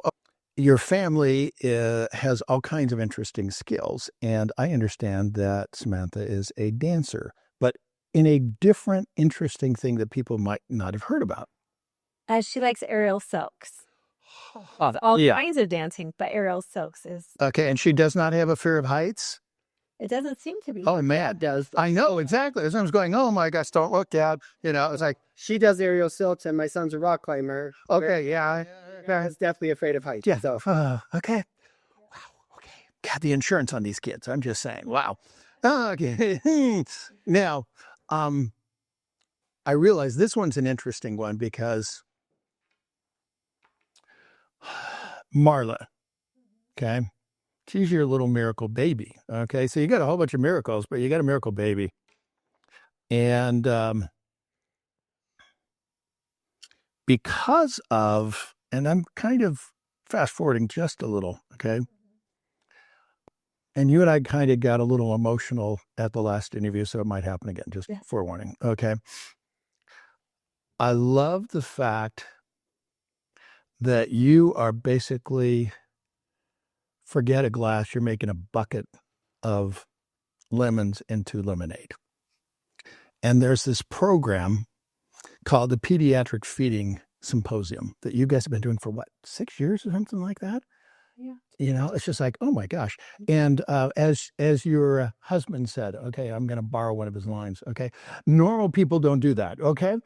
Your family has all kinds of interesting skills. And I understand that Samantha is a dancer, but in a different, interesting thing that people might not have heard about. She likes aerial silks. All kinds of dancing, but aerial silks is... Okay, and she does not have a fear of heights? It doesn't seem to be. Oh, man. does. I know, exactly. As I was going, oh my gosh, don't look, Dad. It's like... She does aerial silks, and my son's a rock climber. Okay, yeah. He's definitely afraid of heights. Yeah. So. Okay. Wow, okay. God, the insurance on these kids, I'm just saying. Wow. Okay. Now, I realize this one's an interesting one because Marla, okay, she's your little miracle baby. Okay, so you got a whole bunch of miracles, but you got a miracle baby. And because of, and I'm kind of fast forwarding just a little, okay? And you and I kind of got a little emotional at the last interview, so it might happen again, just forewarning, okay? I love the fact that you are basically, forget a glass, you're making a bucket of lemons into lemonade. And there's this program called the Pediatric Feeding Symposium that you guys have been doing for what, 6 years or something like that? Yeah. You know, it's just like, oh my gosh. And as your husband said, okay, I'm going to borrow one of his lines. Okay, normal people don't do that. Okay,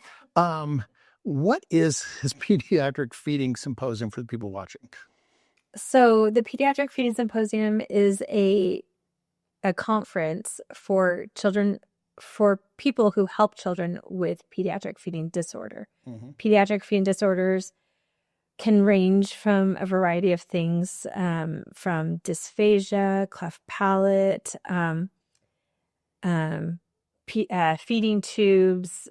what is his Pediatric Feeding Symposium for the people watching? So the Pediatric Feeding Symposium is a conference for children, for people who help children with pediatric feeding disorder. Mm-hmm. Pediatric feeding disorders can range from a variety of things, from dysphagia, cleft palate, feeding tubes.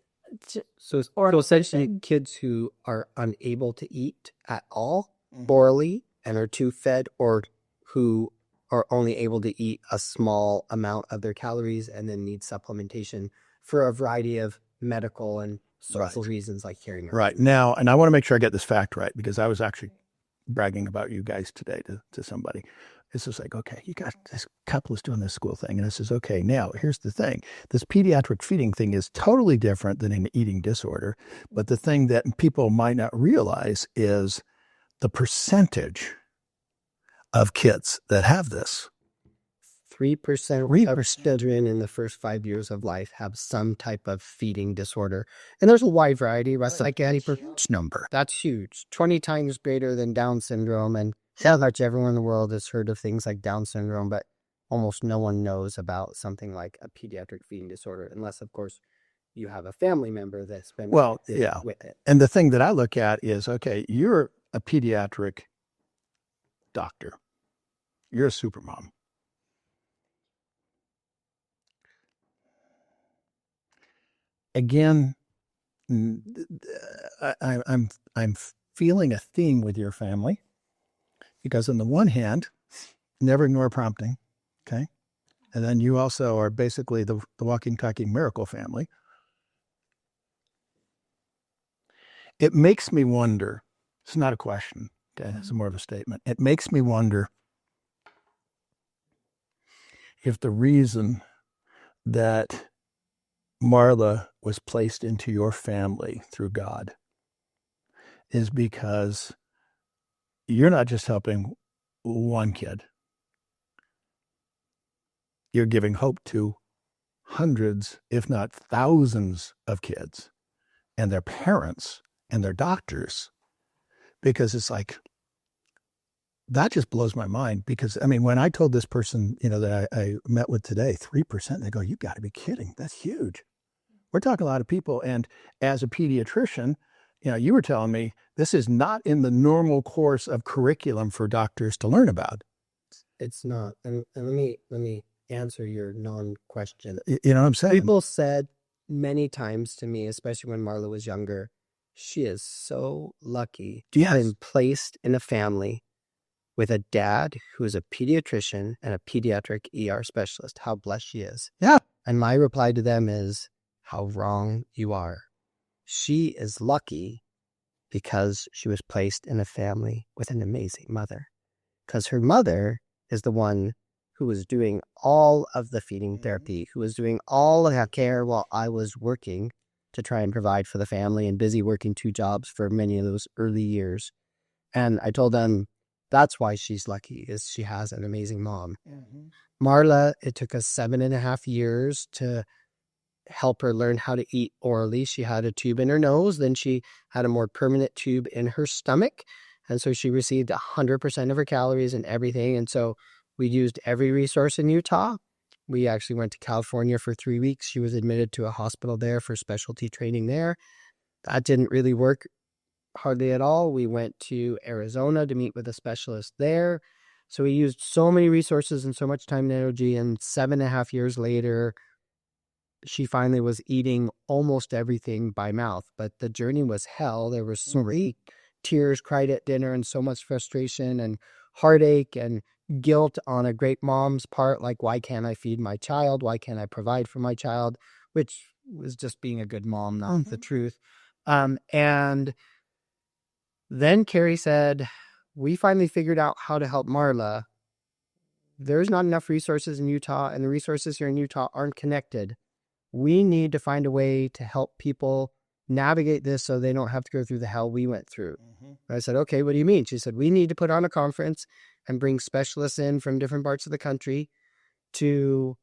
So essentially, kids who are unable to eat at all Mm-hmm. orally and are too fed, or who are only able to eat a small amount of their calories and then need supplementation for a variety of medical and social reasons, like carrying. Right now, and I want to make sure I get this fact right, because I was actually bragging about you guys today to somebody. It's just like, okay, you got this couple is doing this school thing. And it says, okay, now here's the thing. This pediatric feeding thing is totally different than an eating disorder. But the thing that people might not realize is the percentage of kids that have this. 3% of children in the first 5 years of life have some type of feeding disorder. And there's a wide variety, right? Like any number. That's huge. 20 times greater than Down syndrome. And pretty much everyone in the world has heard of things like Down syndrome, but almost no one knows about something like a pediatric feeding disorder, unless, of course, you have a family member that's been with it. And the thing that I look at is, okay, you're a pediatric doctor. You're a super mom. Again, I'm feeling a theme with your family, because on the one hand, never ignore prompting, okay? And then you also are basically the walking, talking miracle family. It makes me wonder, it's not a question, okay? It's more of a statement. It makes me wonder if the reason that Marla was placed into your family through God is because you're not just helping one kid. You're giving hope to hundreds, if not thousands, of kids and their parents and their doctors, because it's like, that just blows my mind. Because, I mean, when I told this person, that I met with today, 3%, they go, you got to be kidding. That's huge. We're talking a lot of people. And as a pediatrician, you were telling me this is not in the normal course of curriculum for doctors to learn about. It's not. And let me answer your non-question. You know what I'm saying? People said many times to me, especially when Marla was younger, she is so lucky to have been placed in a family with a dad who is a pediatrician and a pediatric ER specialist. How blessed she is. Yeah. And my reply to them is, how wrong you are. She is lucky because she was placed in a family with an amazing mother. Because her mother is the one who was doing all of the feeding therapy, who was doing all of that care while I was working to try and provide for the family and busy working 2 jobs for many of those early years. And I told them, that's why she's lucky, is she has an amazing mom. Mm-hmm. Marla, it took us 7.5 years to help her learn how to eat orally. She had a tube in her nose, then she had a more permanent tube in her stomach. And so she received 100% of her calories and everything. And so we used every resource in Utah. We actually went to California for 3 weeks. She was admitted to a hospital there for specialty training there. That didn't really work hardly at all. We went to Arizona to meet with a specialist there. So we used so many resources and so much time and energy. And 7.5 years later, she finally was eating almost everything by mouth. But the journey was hell. There was so many tears cried at dinner and so much frustration and heartache and guilt on a great mom's part. Like, why can't I feed my child? Why can't I provide for my child? Which was just being a good mom, not the truth. And then Carrie said, we finally figured out how to help Marla. There's not enough resources in Utah, and the resources here in Utah aren't connected. We need to find a way to help people navigate this so they don't have to go through the hell we went through. I said, okay, what do you mean? She said, we need to put on a conference and bring specialists in from different parts of the country to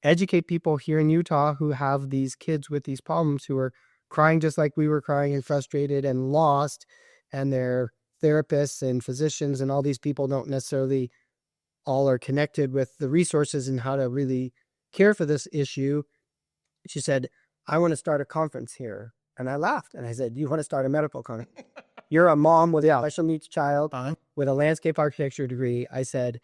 educate people here in Utah who have these kids with these problems, who are crying just like we were crying and frustrated and lost. And their therapists and physicians and all these people don't necessarily all are connected with the resources and how to really care for this issue. She said, I want to start a conference here. And I laughed and I said, you want to start a medical conference? You're a mom with a special needs child with a landscape architecture degree. I said,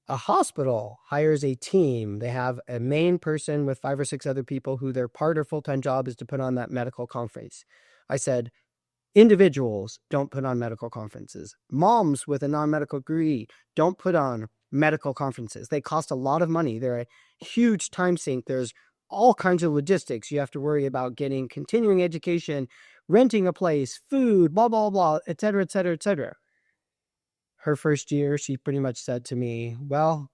a hospital hires a team. They have a main person with 5 or 6 other people who their part or full-time job is to put on that medical conference. I said, individuals don't put on medical conferences. Moms with a non-medical degree don't put on medical conferences. They cost a lot of money. They're a huge time sink. There's all kinds of logistics. You have to worry about getting continuing education, renting a place, food, blah, blah, blah, et cetera, et cetera, et cetera. Her first year, she pretty much said to me, well,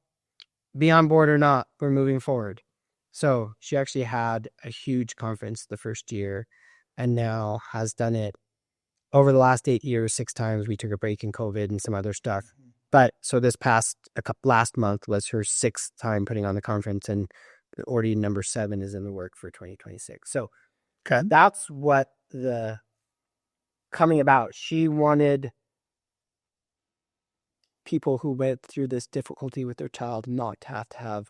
be on board or not, we're moving forward. So she actually had a huge conference the first year and now has done it over the last 8 years, 6 times. We took a break in COVID and some other stuff. But so last month was her 6th time putting on the conference, and already number 7 is in the work for 2026. So that's what the coming about. She wanted people who went through this difficulty with their child not to have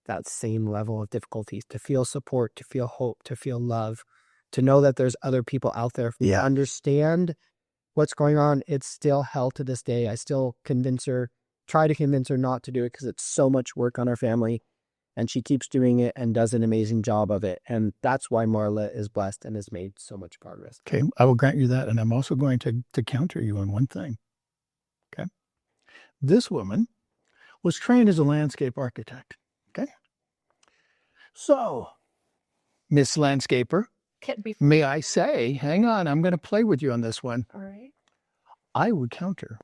that same level of difficulties, to feel support, to feel hope, to feel love, to know that there's other people out there who understand what's going on. It's still hell to this day. I still try to convince her not to do it because it's so much work on our family. And she keeps doing it and does an amazing job of it. And that's why Marla is blessed and has made so much progress. Okay, I will grant you that. And I'm also going to counter you on one thing. Okay. This woman was trained as a landscape architect. Okay. So, Miss Landscaper, may I say, hang on, I'm going to play with you on this one. All right. I would counter.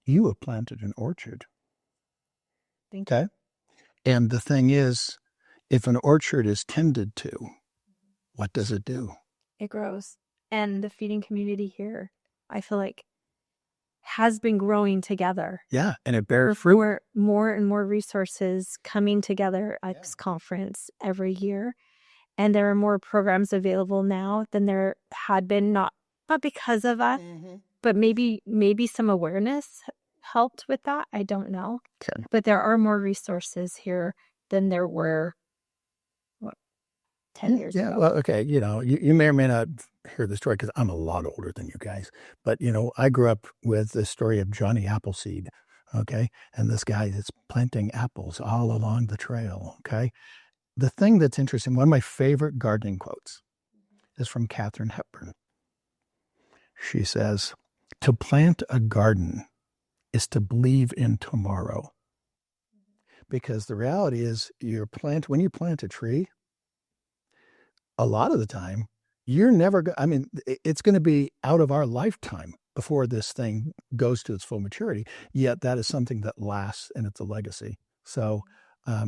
You have planted an orchard. Thank you. Okay. And the thing is, if an orchard is tended to, what does it do? It grows. And the feeding community here, I feel like, has been growing together. Yeah, and it bears fruit. More and more resources coming together at this conference every year. And there are more programs available now than there had been, not because of us, but maybe some awareness helped with that. I don't know. Okay. But there are more resources here than there were 10 years ago. Yeah, well, okay, you may or may not hear the story because I'm a lot older than you guys. But, I grew up with the story of Johnny Appleseed, okay? And this guy that's planting apples all along the trail, okay? The thing that's interesting, one of my favorite gardening quotes is from Katharine Hepburn. She says, to plant a garden is to believe in tomorrow. Because the reality is when you plant a tree, a lot of the time, you're never it's going to be out of our lifetime before this thing goes to its full maturity. Yet that is something that lasts, and it's a legacy. So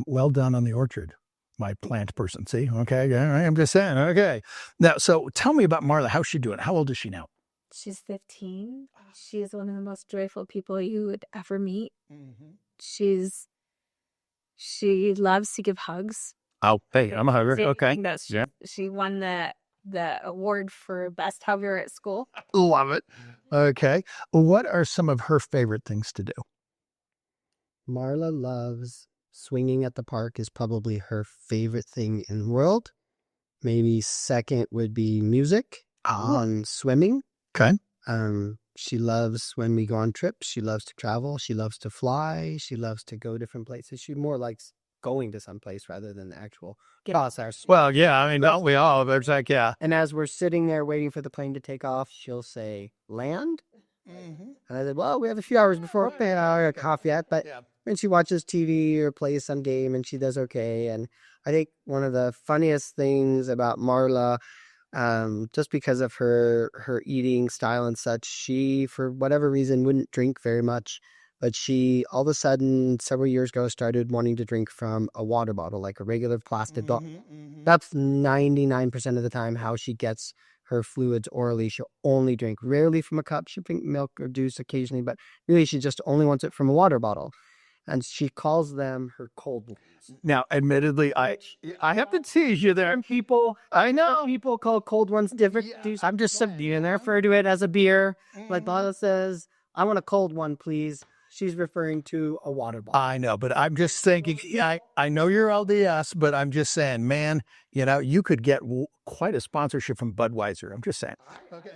well done on the orchard, my plant person. See? Okay. I'm just saying. Okay. Now, so tell me about Marla. How's she doing? How old is she now? She's 15. She is one of the most joyful people you would ever meet. She loves to give hugs. Oh, hey, I'm a hugger. Okay. She won the award for best hugger at school. Love it. Okay. What are some of her favorite things to do? Marla loves swinging at the park is probably her favorite thing in the world. Maybe second would be music and swimming. Okay. She loves when we go on trips. She loves to travel. She loves to fly. She loves to go different places. She more likes going to some place rather than the actual process. Well, yeah, I mean, don't we all? But it's like, yeah. And as we're sitting there waiting for the plane to take off, she'll say, land? And I said, well, we have a few hours before our coffee yet. But when she watches TV or plays some game and she does okay. And I think one of the funniest things about Marla, just because of her eating style and such, she, for whatever reason, wouldn't drink very much. But she, all of a sudden, several years ago, started wanting to drink from a water bottle, like a regular plastic bottle. That's 99% of the time how she gets her fluids orally. She'll only drink, rarely from a cup. She'll drink milk or juice occasionally, but really she just only wants it from a water bottle. And she calls them her cold ones. Now, admittedly, I have to tease you there. People, I know. people call cold ones different. I'm just you and I refer to it as a beer. Like Lala says, I want a cold one, please. She's referring to a water bottle. I know, but I'm just thinking, I know you're LDS, but I'm just saying, man, you could get quite a sponsorship from Budweiser. I'm just saying. Okay.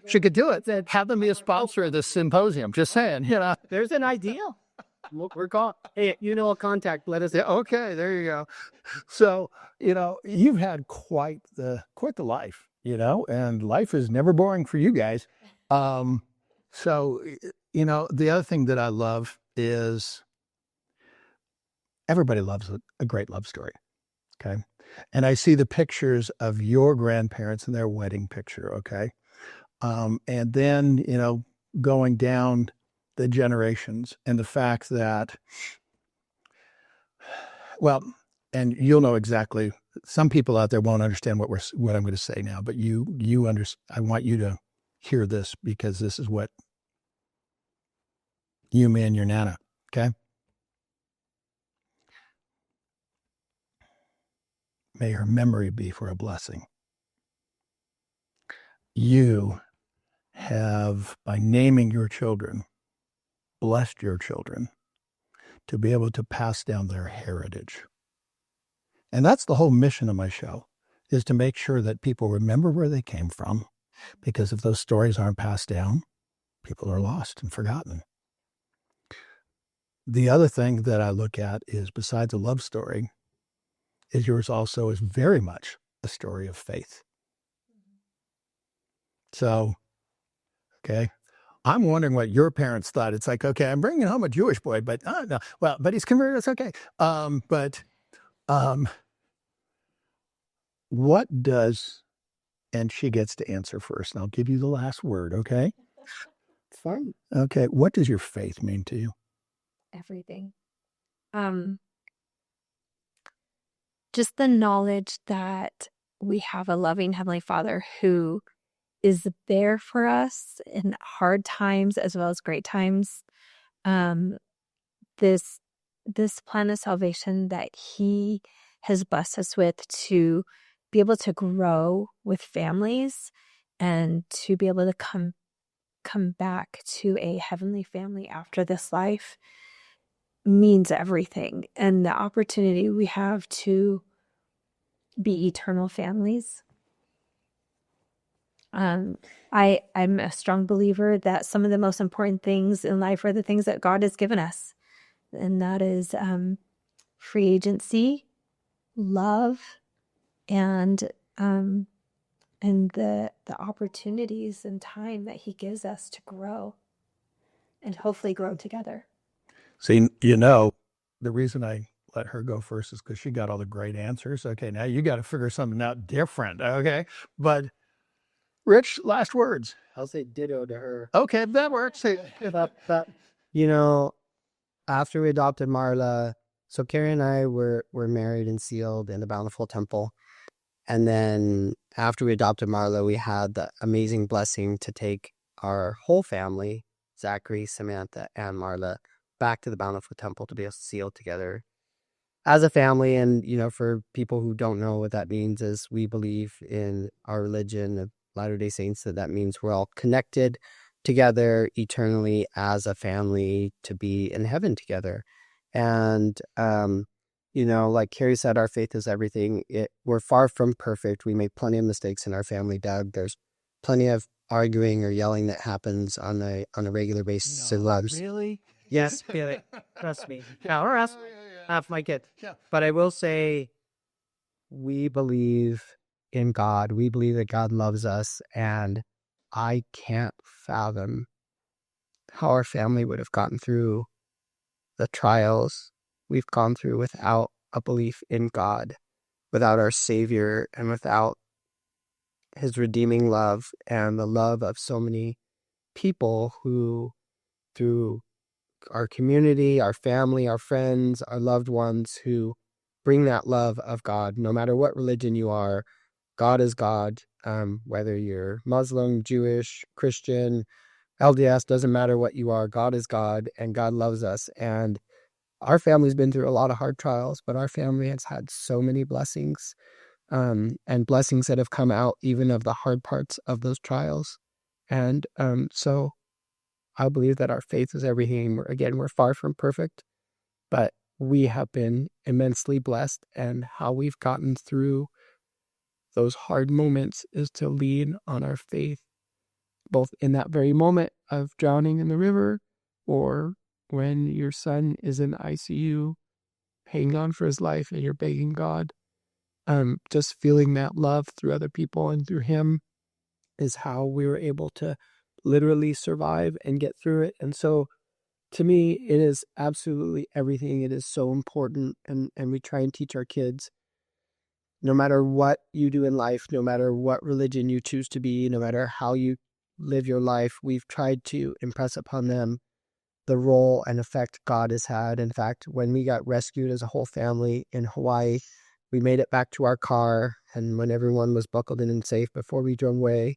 She could do it. Have them be a sponsor of this symposium. Just saying, There's an idea. We're calling. Hey, a contact. Let us. Yeah, okay, there you go. So, you've had quite the life, and life is never boring for you guys. So, the other thing that I love is everybody loves a great love story. Okay. And I see the pictures of your grandparents and their wedding picture. Okay. And then, going down the generations and the fact that, well, and you'll know exactly, some people out there won't understand what I'm going to say now, but you understand. I want you to hear this because this is what you, me, and your Nana, okay? May her memory be for a blessing. You have, by naming your children, blessed your children to be able to pass down their heritage. And that's the whole mission of my show, is to make sure that people remember where they came from, because if those stories aren't passed down, people are lost and forgotten. The other thing that I look at is, besides a love story, is yours also is very much a story of faith. So, okay, I'm wondering what your parents thought. It's like, okay, I'm bringing home a Jewish boy, but no, well, but he's converted. It's okay. What does, and she gets to answer first, and I'll give you the last word. Okay. Fine. Okay. What does your faith mean to you? Everything. Just the knowledge that we have a loving Heavenly Father who is there for us in hard times as well as great times. This plan of salvation that He has blessed us with to be able to grow with families and to be able to come back to a heavenly family after this life means everything. And the opportunity we have to be eternal families. I'm a strong believer that some of the most important things in life are the things that God has given us. And that is free agency, love, and the opportunities and time that He gives us to grow and hopefully grow together. See, the reason I let her go first is because she got all the great answers. Okay, now you got to figure something out different. Okay, but Rich, last words. I'll say ditto to her. Okay, that works. But, after we adopted Marla, so Carrie and I were married and sealed in the Bountiful Temple. And then after we adopted Marla, we had the amazing blessing to take our whole family, Zachary, Samantha, and Marla, back to the Bountiful Temple to be sealed together as a family. And, for people who don't know what that means, is we believe in our religion of Latter-day Saints that means we're all connected together eternally as a family to be in heaven together. And, like Carrie said, our faith is everything. We're far from perfect. We make plenty of mistakes in our family, Doug. There's plenty of arguing or yelling that happens on a regular basis in lives. Really? Yes, Billy. Trust me. Yeah, or else half my kid. Yeah. But I will say, we believe in God. We believe that God loves us, and I can't fathom how our family would have gotten through the trials we've gone through without a belief in God, without our Savior, and without his redeeming love and the love of so many people who, through our community, our family, our friends, our loved ones, who bring that love of God, no matter what religion you are. God is God, whether you're Muslim, Jewish, Christian, LDS, doesn't matter what you are. God is God, and God loves us. And our family's been through a lot of hard trials, but our family has had so many blessings, and blessings that have come out even of the hard parts of those trials. And so I believe that our faith is everything. We're far from perfect, but we have been immensely blessed. And how we've gotten through those hard moments is to lean on our faith, both in that very moment of drowning in the river, or when your son is in ICU, hanging on for his life, and you're begging God. Just feeling that love through other people and through him is how we were able to literally survive and get through it. And so, to me, it is absolutely everything. It is so important. And we try and teach our kids, no matter what you do in life, no matter what religion you choose to be, no matter how you live your life, we've tried to impress upon them the role and effect God has had. In fact, when we got rescued as a whole family in Hawaii, we made it back to our car. And when everyone was buckled in and safe before we drove away,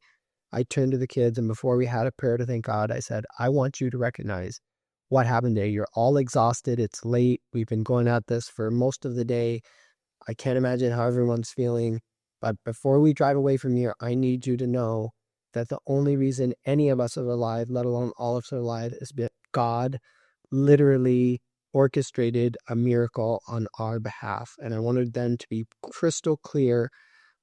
I turned to the kids, and before we had a prayer to thank God, I said, I want you to recognize what happened today. You're all exhausted. It's late. We've been going at this for most of the day. I can't imagine how everyone's feeling. But before we drive away from here, I need you to know that the only reason any of us are alive, let alone all of us are alive, is because God literally orchestrated a miracle on our behalf. And I wanted them to be crystal clear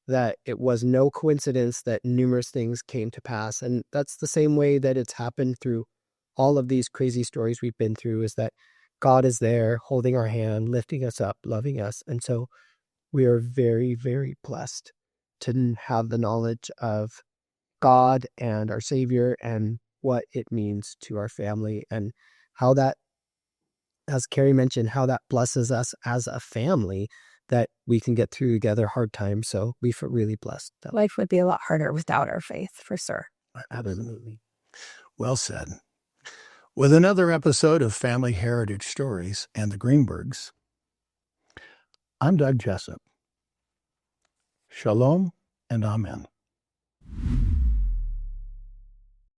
that it was no coincidence that numerous things came to pass. And that's the same way that it's happened through all of these crazy stories we've been through, is that God is there holding our hand, lifting us up, loving us. And so we are very, very blessed to have the knowledge of God and our Savior and what it means to our family, and how that, as Carrie mentioned, how that blesses us as a family, that we can get through together hard times. So we feel really blessed. Life would be a lot harder without our faith, for sure. Absolutely. Well said. With another episode of Family Heritage Stories and the Greenbergs, I'm Doug Jessup. Shalom and Amen.